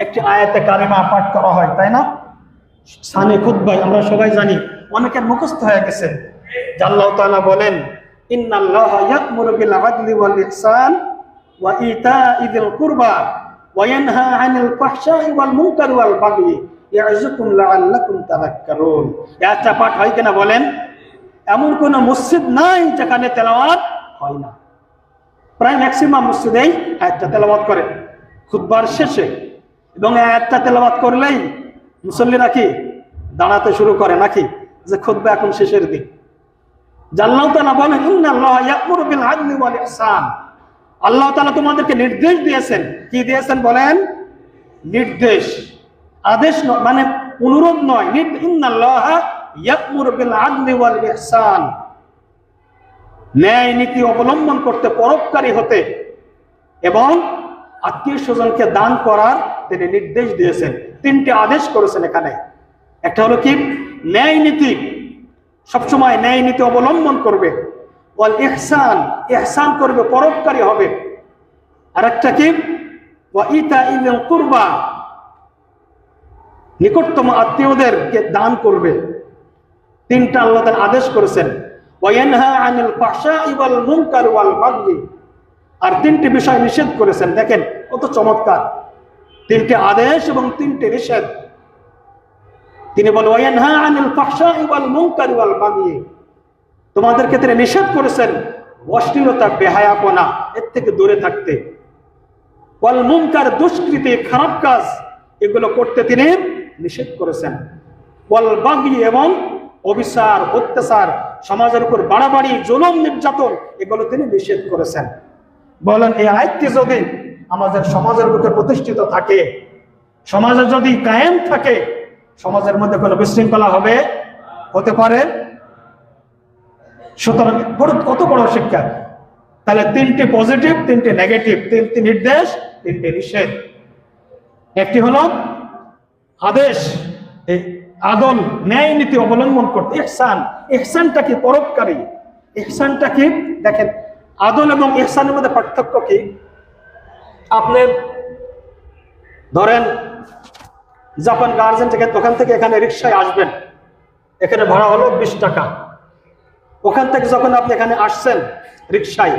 একটি আয়াতে কারিমা পাঠ করা হয়, তাই না? সানে খুতবায় আমরা সবাই জানি, অনেকের মুখস্থ হয়ে গেছে যে আল্লাহ তাআলা বলেন, ইন্নাল্লাহা ইয়া'মুরু বিল আদলি ওয়াল ইহসান ওয়া ইতা'i যিল কুরবা ওয়া ইয়ানহা আনিল ফাহশা'i ওয়াল মুনকারি ওয়াল বাগই ইয়া'যুকুম লা'আল্লাকুম তাযাক্কারুন। এটা পাঠ হয় কিনা বলেন? এমন কোন মসজিদ নাই যেখানে তেলাওয়াত হয় না। প্রায় ম্যাক্সিমাম মসজিদেই আয়াতটা তেলাওয়াত করে খুতবার শেষে, এবং আয়াতটা তেলাওয়াত করলেই মুসল্লিরা কি দাঁড়াতে শুরু করে নাকি, যে খুতবা এখন শেষের দিক। আল্লাহ তাআলা বলেন, ইন্নাল্লাহা ইয়া'মুরু বিল আদলি ওয়াল ইহসান। আল্লাহ তাআলা তোমাদেরকে নির্দেশ দিয়েছেন। কি দিয়েছেন বলেন? নির্দেশ, আদেশ নয়, মানে অনুরোধ নয়। ইন্নাল্লাহা ইয়া'মুরু বিল আদলি ওয়াল ইহসান, ন্যায় নীতি অবলম্বন করতে, পরোপকারী হতে এবং আত্মীয় স্বজনকে দান করার তিনি নির্দেশ দিয়েছেন। তিনটি আদেশ করেছেন এখানে। একটা হলো কি? ন্যায় নীতি, সবসময় ন্যায় নীতি অবলম্বন করবে। ওয়াল ইহসান, ইহসান করবে, পরোপকারী হবে। আর একটা কি? ওয়া ইতা'i যিল কুরবা, নিকটতম আত্মীয়দেরকে দান করবে। তিনটা আল্লাহ তাআলা আদেশ করেছেন। ওয়া ইয়ানহা আনিল ফাহশা'i ওয়াল মুনকারি ওয়াল বাগই, আর তিনটি বিষয় নিষেধ করেছেন। দেখেন কত চমৎকার, তিনটি আদেশ এবং তিনটি নিষেধ। তিনি বলেন, ওয়া ইয়ানহা আনিল ফাহশা'i ওয়াল মুনকারি ওয়াল বাগই, তোমাদেরকে তিনি নিষেধ করেছেন অশ্লীলতা, বেহায়াপনা, এর থেকে দূরে থাকতে। ওয়াল মুনকার, দুষ্কৃতি, খারাপ কাজ, এগুলো করতে তিনি নিষেধ করেছেন। ওয়াল বাগই, এবং অবিচার, অত্যাচার, সমাজের উপর বাড়াবাড়ি, জুলুম, নির্যাতন, এগুলো তিনি নিষেধ করেছেন। বলেন এই আয়াতটি যদি আমাদের সমাজের বুকে প্রতিষ্ঠিত থাকে, সমাজে যদি কায়েম থাকে, সমাজের মধ্যে কোনো বিশৃঙ্খলা হতে পারে? সুতরাং কত বড় শিক্ষা! তাহলে তিনটি পজিটিভ, তিনটি নেগেটিভ, তিনটি নির্দেশ, তিনটি নিষেধ। একটি হলো আদেশ, এই আদল, ন্যায় নীতি অবলম্বন করতে। ইহসান, ইহসানটা কি? পরোপকারী। ইহসানটা কি? দেখেন আদল এবং ইহসানের মধ্যে পার্থক্য কি? আপনি ধরেন জাপান গার্জেন থেকে, ওখান থেকে এখানে রিক্সায় আসবেন, এখানে ভাড়া হলো 20 টাকা। ওখান থেকে যখন আপনি এখানে আসছেন রিক্সায়,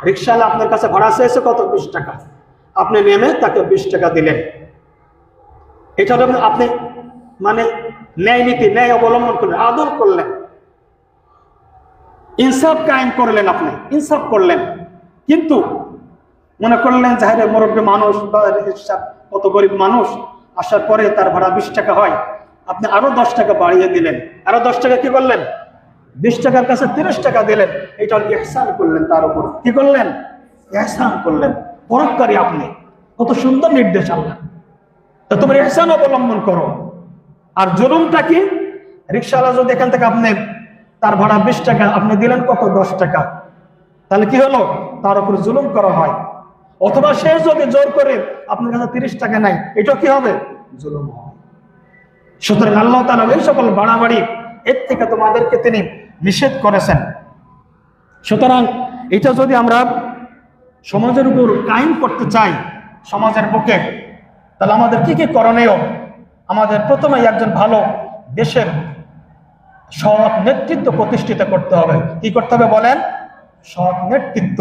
রিক্সাওয়ালা আপনার কাছে ভাড়া চেয়েছে কত? 20 টাকা। আপনি নেমে তাকে 20 টাকা দিলেন। এটা হলো আপনি মানে ন্যায় নীতি, ন্যায় অবলম্বন করলেন, আদর করলেন, ইনসাফ কায়েম করলেন, আপনি ইনসাফ করলেন। কিন্তু মনে করলেন যে হ্যাঁ মুরব্বী মানুষ বা কত গরিব মানুষ, আসার পরে তার ভাড়া 20 টাকা হয়, আপনি আরো 10 টাকা বাড়িয়ে দিলেন। আরো 10 টাকা কি করলেন? 20 টাকার কাছে 30 টাকা দিলেন। এটা ইহসান করলেন, তার উপর কি করলেন? ইহসান করলেন, পরোপকারী আপনি। কত সুন্দর নির্দেশ আল্লাহ। তা তোমরা ইহসান অবলম্বন করো। আর জুলুমটা কি? রিকশাওয়ালা যদি এখান থেকে আপনি তার ভাড়া 20 টাকা, আপনি দিলেন কত? 10 টাকা। তাহলে কি হলো? তার উপর জুলুম করা হয়। অথবা সে যদি জোর করে আপনার কাছে 30 টাকা নাই, এটা কি হবে? জুলুম হবে। সুতরাং আল্লাহ তাআলা এই সকল বাড়াবাড়ি, এর থেকে তোমাদেরকে তিনি নিষেধ করেছেন। সুতরাং এটা যদি আমরা সমাজের উপর কায়েম করতে চাই, সমাজের বুকে, তাহলে আমাদের কি কি করণীয়? আমাদের প্রথমে একজন ভালো দেশের সৎ নেতৃত্ব প্রতিষ্ঠিত করতে হবে। কি করতে হবে বলেন? সৎ নেতৃত্ব।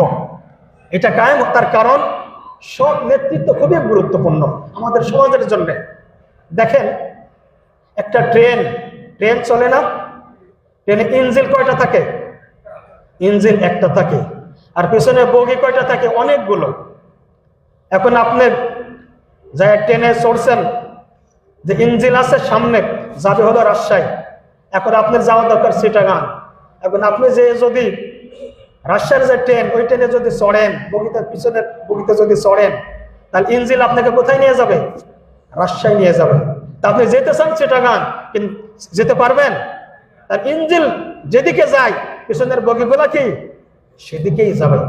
এটা কায়েম, তার কারণ সৎ নেতৃত্ব খুবই গুরুত্বপূর্ণ আমাদের সমাজের জন্য। দেখেন একটা ট্রেন চলে না, ট্রেনে ইঞ্জিন কয়টা থাকে? ইঞ্জিন একটা থাকে। আর পেছনে বগি কয়টা থাকে? অনেকগুলো। এখন আপনি যা ট্রেনে চড়ছেন, যে ইঞ্জিন আছে সামনে, যাবে হলো রাজশাহী, এখন আপনার যাওয়া দরকার চিটাগাং। এখন আপনি যে যদি রাজশাহীর যে ট্রেন, ওই ট্রেনে যদি চড়েন, বগিতে পিছনের বগিতে যদি চড়েন, তাহলে ইনজিল আপনাকে কোথায় নিয়ে যাবে? রাজশাহী নিয়ে যাবে। তা আপনি যেতে চান চিটাগাং, কিন্তু যেতে পারবেন? তার ইনজিল যেদিকে যায় পিছনের বগিগুলা কি সেদিকেই যাবে।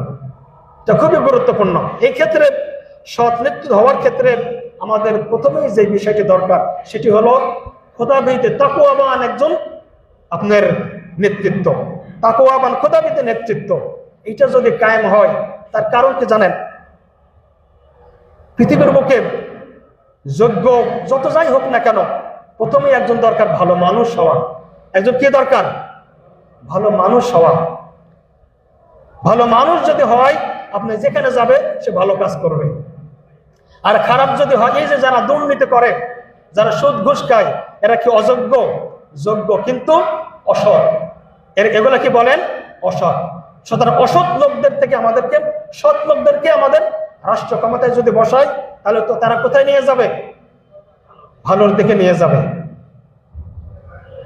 এটা খুবই গুরুত্বপূর্ণ। এই ক্ষেত্রে সৎ নেতৃত্ব হওয়ার ক্ষেত্রে আমাদের প্রথমেই যে বিষয়টি দরকার সেটি হলো খোদাভীত তাকওয়াবান একজন আপনার নেতৃত্ব, তাকওয়াবান খোদাভীত নেতৃত্ব। এটা যদি কায়েম হয়, তার কারণ কি জানেন? পৃথিবীর বুকে যোগ্য যত যাই হোক না কেন, প্রথমেই একজন দরকার ভালো মানুষ হওয়া। একজন কি দরকার? ভালো মানুষ হওয়া। ভালো মানুষ যদি হয়, আপনি যেখানে যাবে সে ভালো কাজ করবে। আর খারাপ যদি হয়, এই যে যারা দুর্নীতি করে, যারা সুদ ঘুষ খায়, এরা কি অযোগ্য? যোগ্য কিন্তু অসৎ। এগুলা কি বলেন? অসৎ। সুতরাং অসৎ লোকদের থেকে আমাদেরকে, সৎ লোকদেরকে আমাদের রাষ্ট্র ক্ষমতায় যদি বসায়, তাহলে তো তারা কোথায় নিয়ে যাবে? ভালোর দিকে নিয়ে যাবে।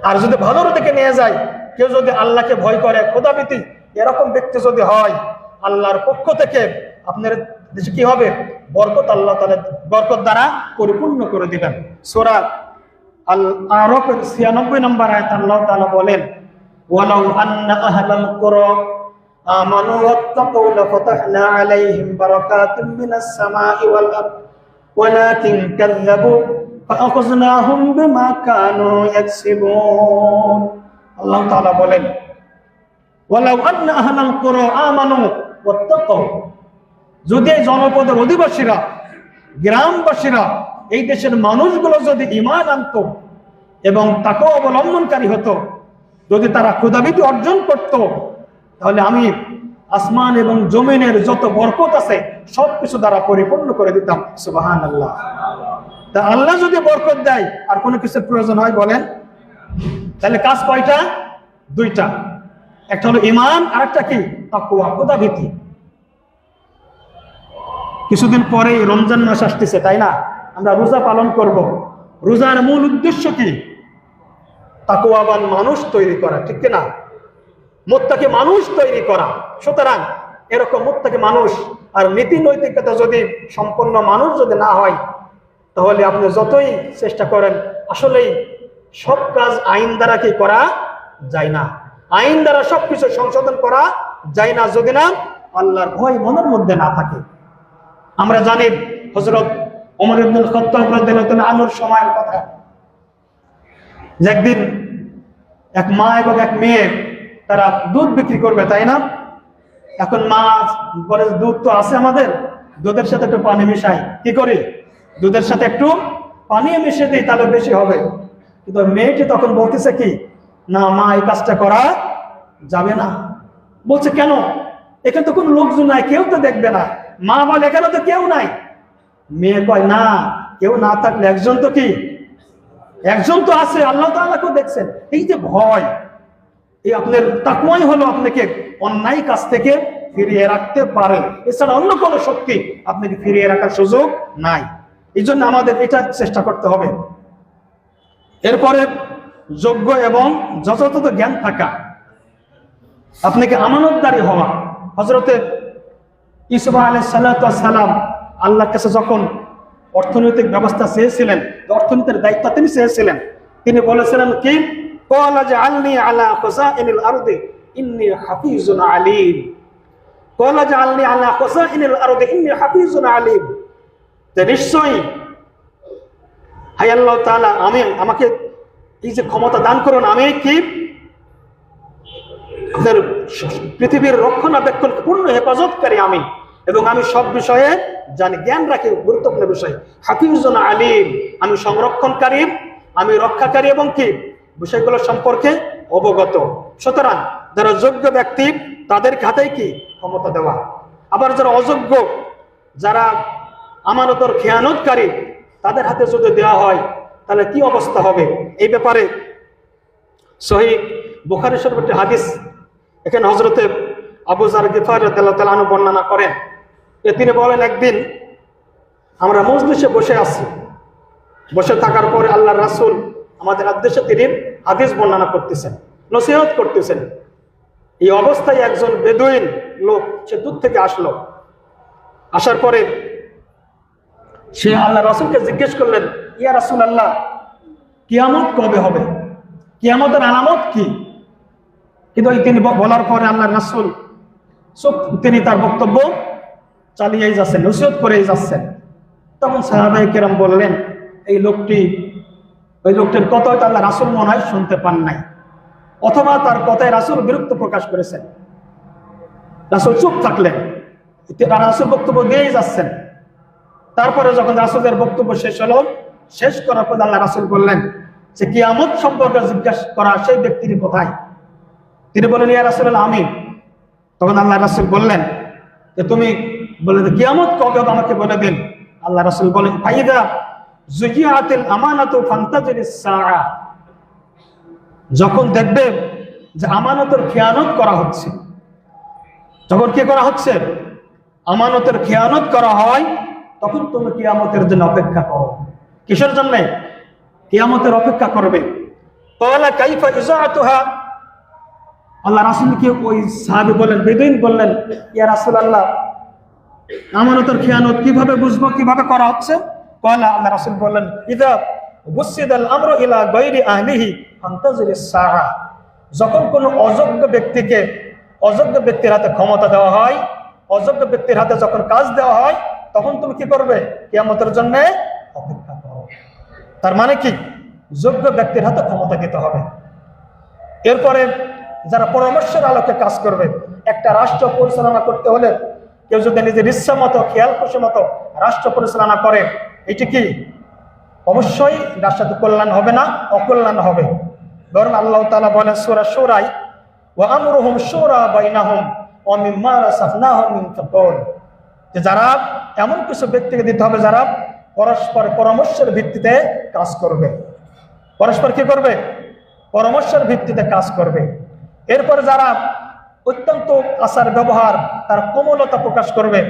আর যদি ভালোর দিকে নিয়ে যায়, কেউ যদি আল্লাহকে ভয় করে, খোদাভীতি এরকম ব্যক্তি যদি হয়, আল্লাহর পক্ষ থেকে আপনার দেশে কি হবে? বরকত আল্লাহ তাআলা বরকত দ্বারা পরিপূর্ণ করে দিবেন। সূরা আল আরাফের 96 নম্বর আয়াত আল্লাহ তাআলা বলেন, ওয়ালাউ আন্না আহলাল কুরা আমানু ওয়াত্তাকু লাফাতাহনা আলাইহিম বারাকাতিম মিনাস সামাই ওয়াল আরদ ওয়ালাকিন কাযযাবু ফাআখাযনাহুম বিমা কানু ইয়াকসিবুন। আল্লাহ তাআলা বলেন, ওয়ালাউ আন্না আহলাল কুরা আমানু ওয়াত্তাকু, যদি এই জনপদের অধিবাসীরা, গ্রামবাসীরা, এই দেশের মানুষগুলো যদি ঈমান আনতো এবং তাকওয়া অবলম্বনকারী হতো, যদি তারা খোদাভীতি অর্জন করত, তাহলে আমি আসমান এবং জমিনের যত বরকত আছে সবকিছু দ্বারা পরিপূর্ণ করে দিতাম। সুবহানাল্লাহ। তা আল্লাহ যদি বরকত দেয়, আর কোনো কিছুর প্রয়োজন হয় বলেন? তাহলে কাজ কয়টা? দুইটা। একটা হলো ঈমান, আর একটা কি? তাকওয়া, খোদাভীতি। কিছুদিন পরে রমজান মাস আসতেছে, তাই না? আমরা রোজা পালন করব। রোজার মূল উদ্দেশ্য কি? তাকওয়াবান মানুষ তৈরি করা, ঠিক না? মুত্তাকি মানুষ তৈরি করা। সুতরাং এরকম মুত্তাকি মানুষ আর নীতি নৈতিকতা যদি সম্পন্ন মানুষ যদি না হয়, তাহলে আপনি যতই চেষ্টা করেন, আসলেই সব কাজ আইন দ্বারা কি করা যায় না। আইন দ্বারা সবকিছু সংশোধন করা যায় না, যদি না আল্লাহর ভয় মনের মধ্যে না থাকে। আমরা জানি হযরত ওমর ইবনুল খাত্তাব রাদিয়াল্লাহু আনহুর সময়ের কথা, যে একদিন এক মা এবং এক মেয়ে তারা দুধ বিক্রি করবে, তাই না? এখন মা বলে, দুধ তো আছে আমাদের, দুধের সাথে একটু পানি মিশাই। কি করি? দুধের সাথে একটু পানি মিশিয়ে দিই, তাহলে বেশি হবে। কিন্তু মেয়েটি তখন বলতেছে কি, না মা, এই কাজটা করা যাবে না। বলছে কেন? এখানে তো কোনো লোকজন নাই, কেউ তো দেখবে না। মা বলে, এখানে তো কেউ নাই। মেয়ে কয়, না, কেউ না থাকলে একজন তো কি, একজন তো আছে, আল্লাহ তাআলাকেও দেখছেন। এই যে ভয়, এই আপনার তাকওয়াই হলো আপনাকে অন্যায় কাজ থেকে ফিরিয়ে রাখতে পারে। এছাড়া অন্য কোনো শক্তি আপনাকে ফিরিয়ে রাখার সুযোগ নাই। এই জন্য আমাদের এটা চেষ্টা করতে হবে। এরপরে যোগ্য এবং যথাযথ জ্ঞান থাকা, আপনাকে আমানতদারি হওয়া। হযরতে ইউসুফ আলাইহিস সালাম আল্লাহর কাছে যখন অর্থনৈতিক ব্যবস্থা চেয়েছিলেন, অর্থনীতির দায়িত্ব তিনি চেয়েছিলেন, তিনি বলেছিলেন কি, ক্বালা জাআলনি আলা খাযাইনিল আরদি ইন্নী হাফিজুন আলীম। ক্বালা জাআলনি আলা খাযাইনিল আরদি ইন্নী হাফিজুন আলীম। যে নিশ্চয়ই হায় আল্লাহ তাআলা, আমাকে এই যে ক্ষমতা দান করুন, আমি কি পৃথিবীর রক্ষণাবেক্ষণ পূর্ণ হেফাজতকারী আমি, এবং আমি সব বিষয়ে জানি, জ্ঞান রাখি, গুরুত্বপূর্ণ বিষয়। হাফিজুন আলীম, আমি সংরক্ষণকারী, আমি রক্ষাকারী, এবং কি বিষয়গুলো সম্পর্কে অবগত। সুতরাং যারা যোগ্য ব্যক্তি তাদের হাতেই কি ক্ষমতা দেওয়া। আবার যারা অযোগ্য, যারা আমানতের খেয়ানতকারী, তাদের হাতে যদি দেওয়া হয় তাহলে কি অবস্থা হবে? এই ব্যাপারে সহিহ বুখারী শরীফের একটি হাদিস, এখানে হযরতে আবু যার গিফারী রাদিয়াল্লাহু তাআলা আনহু বর্ণনা করেন। তিনি বলেন, একদিন আমরা মজলিসে বসে আছি, বসে থাকার পরে আল্লাহর রাসূল আমাদের উদ্দেশ্যে তিনি হাদিস বর্ণনা করতেছেন, নসিহত করতেছেন। এই অবস্থায় একজন বেদুইন লোক সে দূর থেকে আসলো। আসার পরে সে আল্লাহ রাসূলকে জিজ্ঞেস করলেন, ইয়া রাসূলুল্লাহ, কিয়ামত কবে হবে? কিয়ামতের আলামত কি? কিন্তু তিনি বলার পরে আল্লাহ রাসূল তিনি তার বক্তব্য চালিয়েই যাচ্ছেন, নসিহত করেই যাচ্ছেন। তখন সাহাবায়ে কেরাম বললেন, ওই লোকটির কথা হয়তো আল্লাহ রাসূল মনে হয় শুনতে পান নাই, অথবা তার কথায় রাসূল বিরক্ত প্রকাশ করেছেন। রাসূল চুপ থাকলেন, রাসূল বক্তব্য দিয়েই যাচ্ছেন। তারপরে যখন রাসূলের বক্তব্য শেষ হলো, শেষ করার পর আল্লাহ রাসূল বললেন যে কিয়ামত সম্পর্কে জিজ্ঞাসা করা সেই ব্যক্তির কোথায়? তিনি বললেন, ইয়া রাসূলুল্লাহ, আমি। তখন আল্লাহ রাসূল বললেন যে তুমি বলে কিয়ামত কবে হবে আমাকে বলে দিন। আল্লাহ রাসূল বলেন, ফাইদা যুকিয়াতিল আমানাতু ফান্তাজিরিস সাআ, যখন দেখবে যে আমানতের খেয়ানত করা হচ্ছে, যখন কি করা হচ্ছে? আমানতের খেয়ানত করা হয়, তখন তুমি কিয়ামতের জন্য অপেক্ষা করো। কিসের জন্য কিয়ামতের অপেক্ষা করবে? ক্বালা কাইফা ইজাতুহা, আল্লাহ রাসূলকে ওই সাহাবী বলেন, বেদুইন বললেন, ইয়া রাসূলুল্লাহ, আমানতের খেয়ানত কিভাবে বুঝবো, কিভাবে করা হচ্ছে? ক্বালা, আল্লাহ রাসূল বললেন, ইযা বুসিদাল আমরু ইলা গায়রি আহলিহি ফান্তাজিরিস সাআ, যখন কোনো অযোগ্য ব্যক্তির হাতে ক্ষমতা দেওয়া হয়, অযোগ্য ব্যক্তির হাতে যখন কাজ দেওয়া হয়, তখন তুমি কি করবে? কিয়ামতের জন্য অপেক্ষা করো। তার মানে কি? যোগ্য ব্যক্তির হাতে ক্ষমতা দিতে হবে। এরপরে যারা পরামর্শের আলোকে কাজ করবে, একটা রাষ্ট্র পরিচালনা করতে হলে কেউ যদি নিজের ইচ্ছা মতো, খেয়াল খুশি মতো রাষ্ট্র পরিচালনা করে, এটি কি অবশ্যই রাষ্ট্র কল্যাণ হবে না, অকল্যাণ হবে। বরং আল্লাহ তাআলা বলেন সূরা শুরা, ওয়া আমরুহুম শুরা বাইনাহুম ওয়া মিম্মা রাযাকনাহুম ইনফাকুন, যে যারা এমন কিছু ব্যক্তিকে দিতে হবে যারা পরস্পর পরামর্শের ভিত্তিতে কাজ করবে। পরস্পর কি করবে? পরামর্শের ভিত্তিতে কাজ করবে। এরপরে যারা অত্যন্ত আচার ব্যবহার, তার কোমলতা প্রকাশ করবে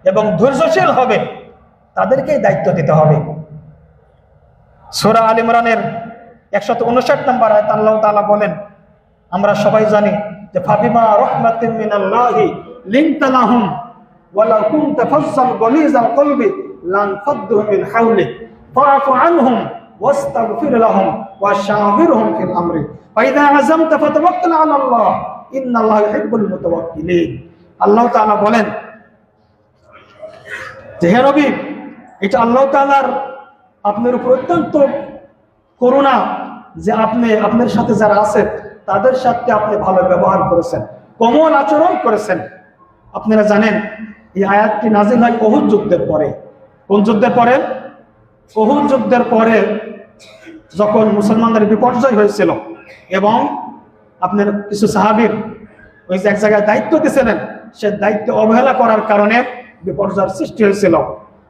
এবং ধৈর্যশীল হবে, তাদেরকেই দায়িত্ব দিতে হবে। সূরা আল ইমরানের 159 নম্বর আয়াত আল্লাহ তাআলা বলেন, আমরা সবাই জানি যে ফাবিমা রাহমাতিন মিনাল্লাহি লিনতা লাহুম ওয়ালাউ কুনতা ফাজ্জান গালিজাল কলবি লানফাদ্দু মিন হাওলিক ফাআফু আনহুম ওয়াস্তাগফির লাহুম ওয়াশাওিরহুম ফিল আমরি ফাইযা আযামতা ফাতাওয়াক্কাল আলাল্লাহ ইন্নাল্লাহা ইউহিব্বুল মুতাওয়াক্কিলিন। আল্লাহ তাআলা বলেন যে হে নবী, এটা আল্লাহ তাআলার আপনার উপর অত্যন্ত করুণা যে আপনি আপনার সাথে যারা আছে তাদের সাথে আপনি ভালো ব্যবহার করেছেন, কোমল আচরণ করেছেন। আপনারা জানেন এই আয়াতটি নাজিল হয় উহুদ যুদ্ধের পরে। কোন যুদ্ধের পরে? উহুদ যুদ্ধের পরে, যখন মুসলমানদের বিপর্যয় হয়েছিল এবং আপনার কিছু সাহাবীর ওই যে এক জায়গায় দায়িত্ব দিয়েছিলেন, সে দায়িত্ব অবহেলা করার কারণে বিপর্যয়ের সৃষ্টি হয়েছিল।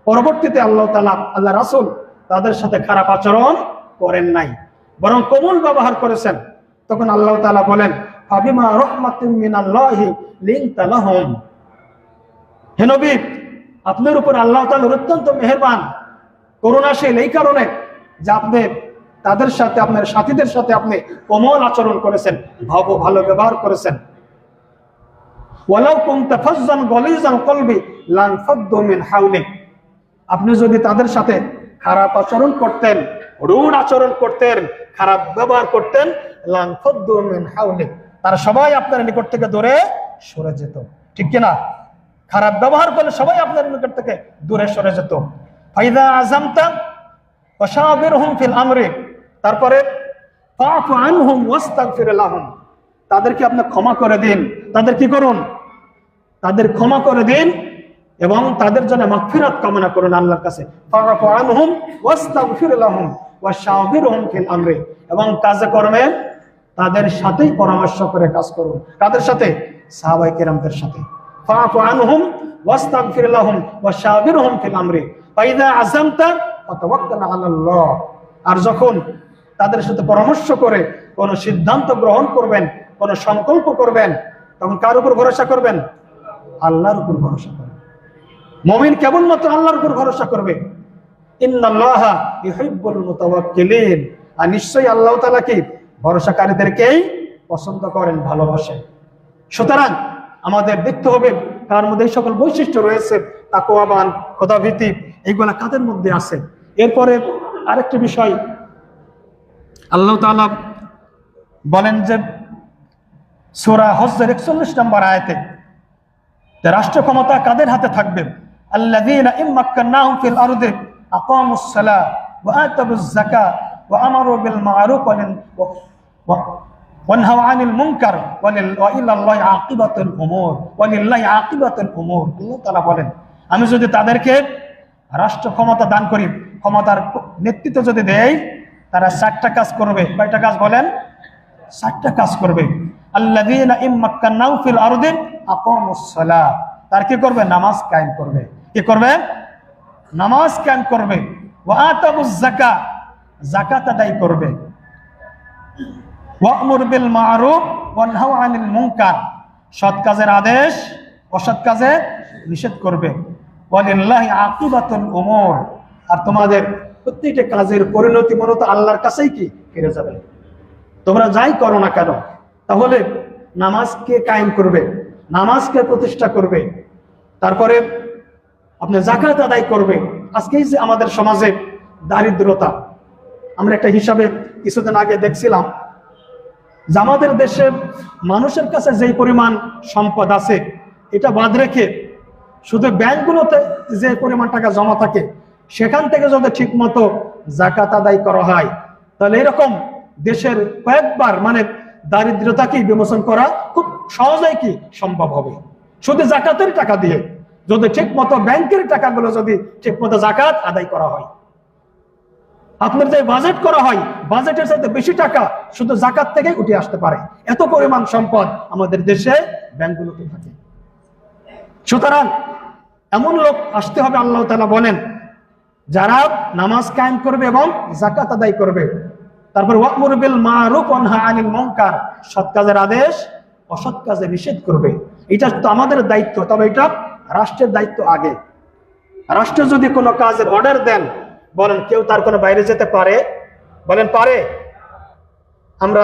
পরবর্তীতে আল্লাহ তাআলা, আল্লাহ রাসূল তাদের সাথে খারাপ আচরণ করেন নাই, বরং কোমল ব্যবহার করেছেন। তখন আল্লাহ তাআলা বলেন, ফাবিমা রাহমাতিন মিনাল্লাহি লিনতা লাহুম, হে নবী, আপনার উপর আল্লাহ তাআলা অত্যন্ত মেহেরবান, করুণাশীল, এই কারণে যে আপনি তাদের সাথে, আপনার সাথীদের সাথে আপনি কোমল আচরণ করেছেন, ভালো ব্যবহার করেছেন। ওয়ালাউ কুনতা ফাজ্জান গালিজাল কলবি লানফাদ্দু মিন হাওলিক, আপনি যদি তাদের সাথে খারাপ আচরণ করতেন, রূঢ় আচরণ করতেন, খারাপ ব্যবহার করতেন, লানফাদ্দু মিন হাওলিক, তারা সবাই আপনার নিকট থেকে দূরে সরে যেত। ঠিক কিনা? খারাপ ব্যবহার করলে সবাই আপনার নিকট থেকে দূরে সরে যেত। ফাইদা আযামতা ওয়াশাবিরহুম ফিল আমরি, তারপরে ফাআফু আনহুম ওয়াস্তাগফির লাহুম, তাদেরকে আপনি ক্ষমা করে দিন। তাদের কি করুন? তাদের ক্ষমা করে দিন এবং তাদের জন্য মাগফিরাত কামনা করুন আল্লাহর কাছে। ফাআফু আনহুম ওয়াস্তাগফির লাহুম ওয়াশাবিরহুম ফিল আমরি, এবং কাজে কর্মে তাদের সাথেই পরামর্শ করে কাজ করুন। কাদের সাথে? সাহাবায়ে কেরামদের সাথে। ফাআফু আনহুম ওয়াস্তাগফির লাহুম ওয়াশাবিরহুম ফিল আমরি ফাইদা আযামতা ফাতাওয়াক্কাল আলাল্লাহ, আর যখন তাদের সাথে পরামর্শ করে কোন সিদ্ধান্ত গ্রহণ করবেন, কোন সংকল্প করবেন, তখন কার উপর ভরসা করবেন? আল্লাহর উপর ভরসা করবেন। মুমিন কেবলমাত্র আল্লাহর উপর ভরসা করবে। ইন্নাল্লাহা ইউহিব্বুল মুতাওয়াক্কিলিন, আর নিশ্চয়ই আল্লাহ তাআলা কি ভরসাকারীদেরকেই পছন্দ করেন, ভালোবাসেন। সুতরাং আমাদের দেখতে হবে তার মধ্যে এই সকল বৈশিষ্ট্য রয়েছে, তাকওয়াবান, খোদাভীতি, এইগুলা কাদের মধ্যে আছে? এরপরে আরেকটি বিষয় আল্লাহ তাআলা বলেন যে সূরা হজ্জের 41 নম্বর আয়াতে, যে রাষ্ট্র ক্ষমতা কাদের হাতে থাকবে? আল্লাযীনা ইম্মাক্কান্নাহুম ফিল আরদি আকামুস সালাহ ওয়া আতাবুজ যাকাহ ওয়া আমারু বিল মা'রুফ ওয়া নাহাউ আনিল মুনকার ওয়া ইলাল্লাহি আকিবাতুল উমুর ওয়ালিল্লাহি আকিবাতুল উমুর। আল্লাহ তাআলা বলেন, আমি যদি তাদেরকে রাষ্ট্র ক্ষমতা দান করি, ক্ষমতার নেতৃত্ব যদি দেই, তারা 4টা কাজ করবে। কয়টা কাজ বলেন? 4টা কাজ করবে। আল্লাযীনা ইম্মাক্কান্নাহুম ফিল আরদি আকামুস সালাহ, তার কি করবে? নামাজ কায়েম করবে। কি করবে? নামাজ কায়েম করবে। ওয়া আতাবুজ যাকাহ, যাকাত আদায় করবে। ওয়া আমর বিল মা'রুফ ওয়া নাহাউ আনিল মুনকার, সৎ কাজের আদেশ, অসৎ কাজে নিষেধ করবে। ওয়ালিল্লাহি আকিবাতুল উমুর, আর তোমাদের প্রত্যেকটা কাজের পরিণতি মূলত আল্লাহর কাছেই কি ফিরে যাবে। তোমরা যাই করো না কেন, তাহলে নামাজকে কায়েম করবে, নামাজকে প্রতিষ্ঠা করবে, তারপরে আপনি যাকাত আদায় করবে। আজকেই যে আমাদের সমাজে দারিদ্রতা, আমরা একটা হিসাবে কিছুদিন আগে দেখছিলাম যে আমাদের দেশে মানুষের কাছে যেই পরিমাণ সম্পদ আছে, এটা বাদ রেখে শুধু ব্যাংকগুলোতে যে পরিমাণ টাকা জমা থাকে, সেখান থেকে যদি ঠিক মতো যাকাত আদায় করা হয়, তাহলে এরকম দেশের কয়েকবার দারিদ্রতাকে বিমোচন করা খুব সহজেই কি সম্ভব হবে। শুধু যাকাতের টাকা দিয়ে যদি ঠিক মতো ব্যাংকের টাকাগুলো যদি ঠিক মতো যাকাত আদায় করা হয়, আপনার যে বাজেট করা হয়, বাজেটের সাথে বেশি টাকা শুধু যাকাত থেকে উঠে আসতে পারে। এত পরিমাণ সম্পদ আমাদের দেশে ব্যাংকগুলোতে থাকে। সুতরাং এমন লোক আসতে হবে, আল্লাহ তাআলা বলেন, যারা নামাজ কায়েম করবে এবং যাকাত আদায় করবে। তারপর ওয়া'মুর বিল মা'রুফ ওয়া নাহা আনিল মুনকার, সৎ কাজের আদেশ, অসৎ কাজে নিষেধ করবে। এটা তো আমাদের দায়িত্ব, তবে এটা রাষ্ট্রের দায়িত্ব আগে। রাষ্ট্র যদি কোনো কাজের অর্ডার দেন, বলেন কেউ তার কোনো বাইরে যেতে পারে? বলেন পারে? আমরা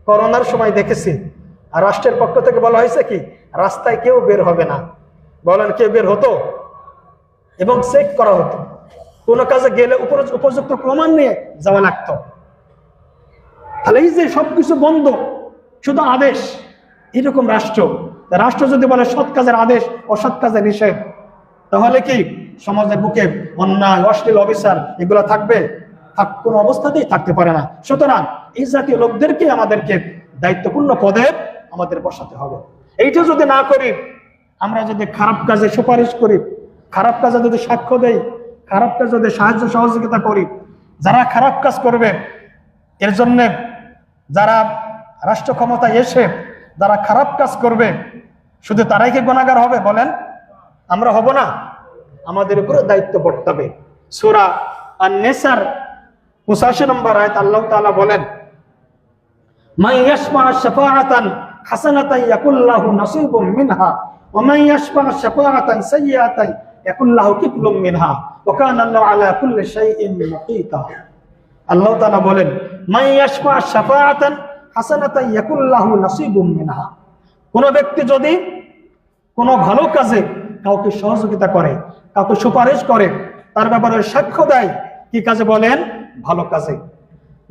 করোনার সময় দেখেছি, আর রাষ্ট্রের পক্ষ থেকে বলা হয়েছে কি রাস্তায় কেউ বের হবে না। বলেন কে বের হতো? এবং চেক করা হতো, কোনো কাজে গেলে উপযুক্ত প্রমাণ নিয়ে যাওয়া লাগতো। তাহলে এই যে সবকিছু বন্ধ, শুধু আদেশ, এরকম রাষ্ট্র যদি বলে সৎ কাজের আদেশ, অসৎ কাজে নিষেধ, তাহলে কি সমাজের বুকে অন্যায়, অশ্লীল, অবিচার এগুলো থাকবে? কোনো অবস্থাতেই থাকতে পারে না। সুতরাং এই জাতীয় লোকদেরকে আমাদেরকে দায়িত্বপূর্ণ পদে আমাদের বসাতে হবে। এইটা যদি না করি, আমরা যদি খারাপ কাজে সুপারিশ করি, খারাপ কাজে যদি সাক্ষ্য দেই, খারাপ কাজে যদি সাহায্য সহযোগিতা করি, যারা খারাপ কাজ করবে, এর জন্য যারা রাষ্ট্র ক্ষমতায় এসে যারা খারাপ কাজ করবে, শুধু তারাই কি গুনাহগার হবে? বলেন আমরা হব না? আমাদের উপরে দায়িত্ব বর্তাবে। সূরা আন-নিসার 85 নম্বর আয়াত আল্লাহ তাআলা বলেন, মান ইয়াশফা শাফাআতান হাসানাতান ইয়াকুল লাহু নাসীবুম মিনহা ওয়া মান ইয়াশফা শাফাআতান সাইয়্যাতান ইয়াকুল লাহু কিফলুম মিনহা ওয়া কানা আল্লাহু আলা কুল্লি শাইইন মুকীতা। আল্লাহ তাআলা বলেন, মান ইয়াশফা শাফাআতান হাসানাতান ইয়াকুল লাহু নাসীবুম মিনহা, কোন ব্যক্তি যদি কোনো ভালো কাজে কাউকে সহযোগিতা করে, কাউকে সুপারিশ করে, তার ব্যাপারে সাক্ষ্য দেয়, কি কাজে? বলেন ভালো কাজে।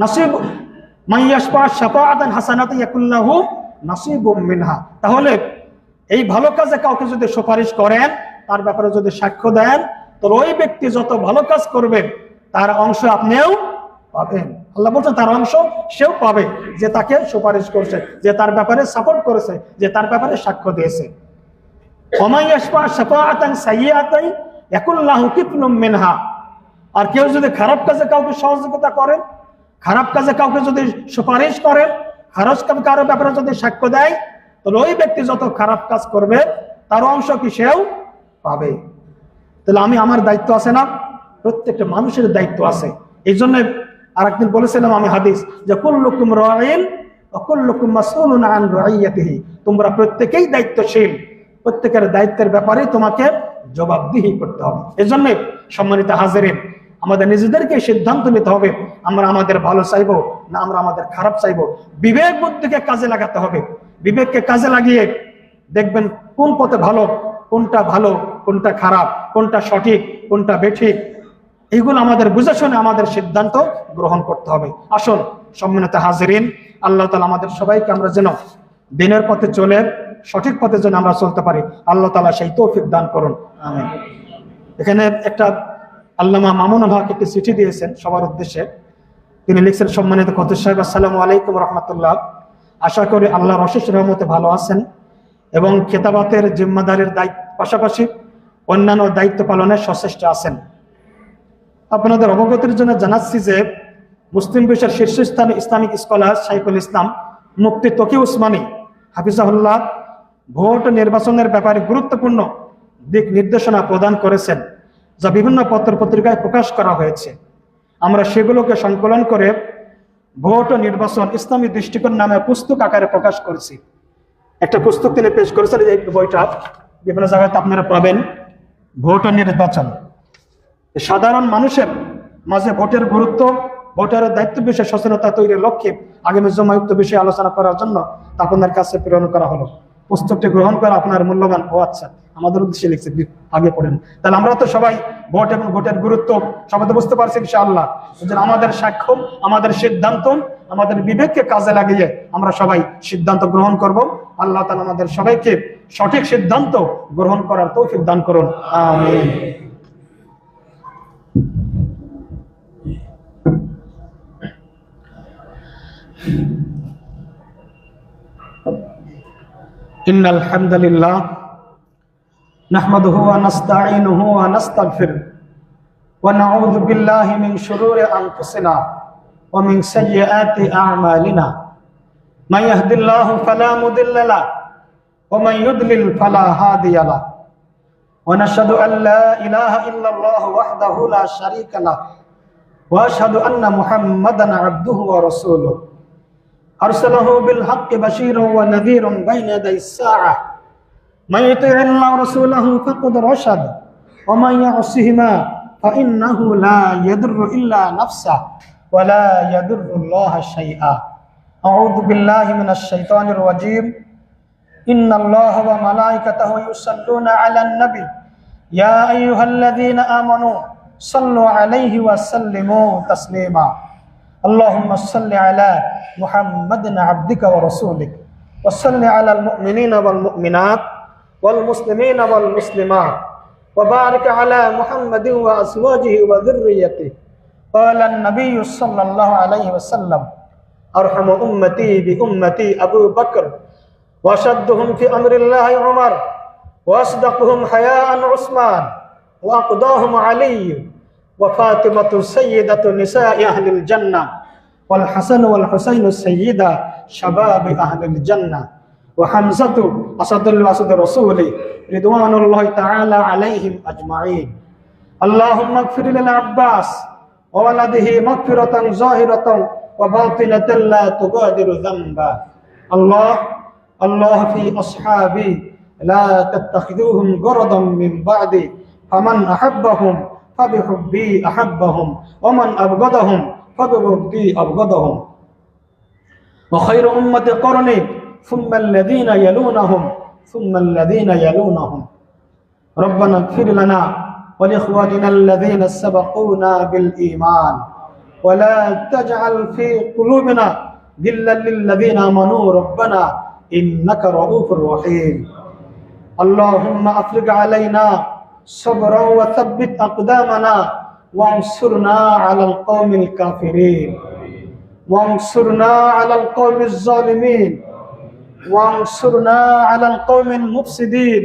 নাসিব মান ইয়াশফা শাফাআতান হাসানাতান ইয়াকুল লাহু নাসীবুম মিনহা, তাহলে এই ভালো কাজে কাউকে যদি সুপারিশ করেন, তার ব্যাপারে যদি সাক্ষ্য দেন, তো ওই ব্যক্তি যত ভালো কাজ করবে তার অংশ আপনিও পাবেন। আল্লাহ বলছেন তার অংশ সেও পাবে, যে তাকে সুপারিশ করছে, যে তার ব্যাপারে সাপোর্ট করেছে, যে তার ব্যাপারে সাক্ষ্য দিয়েছে। ওয়া মান ইয়াশফা শাফাআতান সাইয়্যাতান ইয়াকুল লাহু কিফলুম মিনহা, আর কেউ যদি খারাপ কাজে কাউকে সহযোগিতা করেন, খারাপ কাজে কাউকে যদি সুপারিশ করেন, খারাপ কারো ব্যাপারে যদি সাক্ষ্য দেয়, তাহলে ওই ব্যক্তি যত খারাপ কাজ করবে তার অংশ কি সেও পাবে। তাহলে আমার দায়িত্ব আছে না? প্রত্যেকটা মানুষের দায়িত্ব আছে। এই জন্য আরেকদিন বলেছিলাম আমি হাদিস, যে কুল্লুকুম রাঈন ওয়া কুল্লুকুম মাসউলুন আন রাইয়াতিহি, তোমরা প্রত্যেকেই দায়িত্বশীল, প্রত্যেকের দায়িত্বের ব্যাপারে তোমাকে জবাবদিহি করতে হবে। এই জন্য সম্মানিত হাজিরিন, আমাদের নিজেদেরকে সিদ্ধান্ত নিতে হবে, আমরা আমাদের ভালো চাইবো না আমরা আমাদের খারাপ চাইবো। বিবেক বুদ্ধিকে কাজে লাগাতে হবে। বিবেককে কাজে লাগিয়ে দেখবেন কোন পথে ভালো, কোনটা খারাপ, কোনটা সঠিক, কোনটা বেঠিক, এইগুলো আমাদের বুঝে শুনে আমাদের সিদ্ধান্ত গ্রহণ করতে হবে। আসুন সম্মানিত হাজিরিন, আল্লাহ তাআলা আমাদের সবাইকে আমরা যেন দিনের পথে চলে সঠিক পথে যেন আমরা চলতে পারি, আল্লাহ তাআলা সেই তৌফিক দান করুন, আমিন। এখানে একটা আল্লামা মামুনুল হক একটি চিঠি দিয়েছেন সবার উদ্দেশ্যে। তিনি লিখছেন, সম্মানিত খতিব সাহেব, আসসালামু আলাইকুম রহমতুল্লাহ। আশা করি আল্লাহর অশেষ রহমতে ভালো আছেন এবং খেতাবাতের জিম্মাদারির পাশাপাশি অন্যান্য দায়িত্ব পালনে সচেষ্ট আছেন। আপনাদের অবগতির জন্য জানাচ্ছি যে মুসলিম বিশ্বের শীর্ষস্থানীয় ইসলামিক স্কলার শাইখুল ইসলাম মুফতি তকি উসমানী হাফিজাহুল্লাহ ভোট নির্বাচনের ব্যাপারে গুরুত্বপূর্ণ দিক নির্দেশনা প্রদান করেছেন, যা বিভিন্ন পত্র পত্রিকায় প্রকাশ করা হয়েছে। আমরা সেগুলোকে সংকলন করে ভোট ও নির্বাচন ইসলামী দৃষ্টিকোণ নামে পুস্তক আকারে প্রকাশ করেছি। একটা পুস্তক তিনি পেশ করেছেন, এই বইটা বিভিন্ন জায়গায় আপনারা পাবেন। ভোট ও নির্বাচন, সাধারণ মানুষের মাঝে ভোটের গুরুত্ব, ভোটারের দায়িত্ব বিষয়ে সচেতনতা তৈরির লক্ষ্যে আগামী জমায়ুক্ত বিষয়ে আলোচনা করার জন্য আপনার কাছে প্রেরণ করা হলো। পুস্তকটি গ্রহণ করা আপনার মূল্যবান। ও আচ্ছা, আমাদের উদ্দেশ্যে লিখছে, আগে পড়েন। তাহলে আমরা তো সবাই ভোট এবং ভোটের গুরুত্ব সবাই তো বুঝতে পারছি ইনশাআল্লাহ। আমাদের সাক্ষ্য, আমাদের সিদ্ধান্ত, আমাদের বিবেককে কাজে লাগিয়ে আমরা সবাই সিদ্ধান্ত গ্রহণ করব। আল্লাহ তাআলা আমাদের সবাইকে সঠিক সিদ্ধান্ত গ্রহণ করার তৌফিক দান করুন, আমিন। ইন্নাল হামদালিল্লাহ নাহমাদুহু ওয়া নাস্তাঈনুহু ওয়া নাস্তাগফিরুহ ওয়া নাউযু বিল্লাহি মিন শুরুরি আনফুসিনা ওয়া মিন সাইয়্যাতি আ'মালিনা মান ইয়াহদিল্লাহু ফালা মুদিল্লা লাহু ওয়া মান ইউদ্লিল ফালা হাদিয়া লাহু ওয়া নাশহাদু আন লা ইলাহা ইল্লাল্লাহু ওয়াহদাহু লা শারীকা লাহু ওয়া আশহাদু আন্না মুহাম্মাদান আবদুহু ওয়া রাসূলুহু أرسله بالحق بشيرا ونذيرا بين يدي الساعة من يطع الله ورسوله فقد رشد ومن يعصهما فإنه لا يضر إلا نفسه ولا يضر الله شيئا أعوذ بالله من الشيطان الرجيم إن الله وملائكته يصلون على النبي يا أيها الذين آمنوا صلوا عليه وسلموا تسليما اللهم صل على محمد عبدك ورسولك وصل على المؤمنين والمؤمنات والمسلمين والمسلمات وبارك على محمد وأزواجه وذريته قال النبي صلى الله عليه وسلم أرحم أمتي بأمتي أبو بكر وأشدهم في أمر الله عمر وأصدقهم حياء عثمان وأقضاهم علي وفاطمة سيدة نساء أهل الجنة والحسن والحسين السيدة شباب أهل الجنة وحمزة أسد الأسد رسولي رضوان الله تعالى عليهم أجمعين اللهم اغفر للعباس وولده مغفرة ظاهرة وباطنة لا تغادر ذنبا الله في أصحابي لا تتخذوهم غرضا من بعدي فمن أحبهم فبحبي أحبهم ومن أبغضهم فببغضي أبغضهم وخير أمة قرني ثم الذين يلونهم ثم الذين يلونهم ربنا اغفر لنا ولإخواننا الذين سبقونا بالإيمان ولا تجعل في قلوبنا غلا للذين آمنوا ربنا إنك رؤوف رحيم اللهم أفرج علينا صبرا وثبت أقدامنا وانصرنا على القوم الكافرين وانصرنا على القوم الظالمين وانصرنا على القوم المفسدين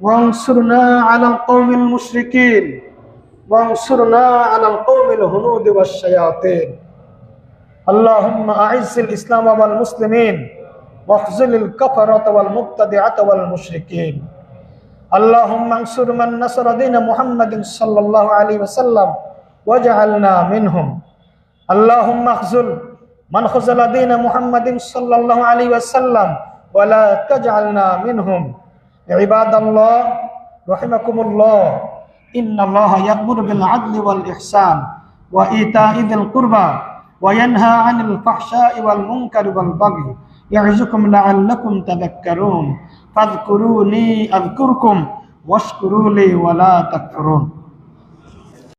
وانصرنا على القوم المشركين وانصرنا على القوم الهنود والشياطين اللهم أعز الإسلام والمسلمين واخذل الكفرة والمبتدعة والمشركين اللهم انصر من نصر دين محمد صلى الله عليه وسلم واجعلنا منهم اللهم اخذل من خذل دين محمد صلى الله عليه وسلم ولا تجعلنا منهم عباد الله رحمكم الله إن الله يأمر بالعدل والإحسان وإيتاء ذي القربى وينهى عن الفحشاء والمنكر والبغي يعظكم لعلكم تذكرون فاذكروني أذكركم واشكروا لي ولا تكفرون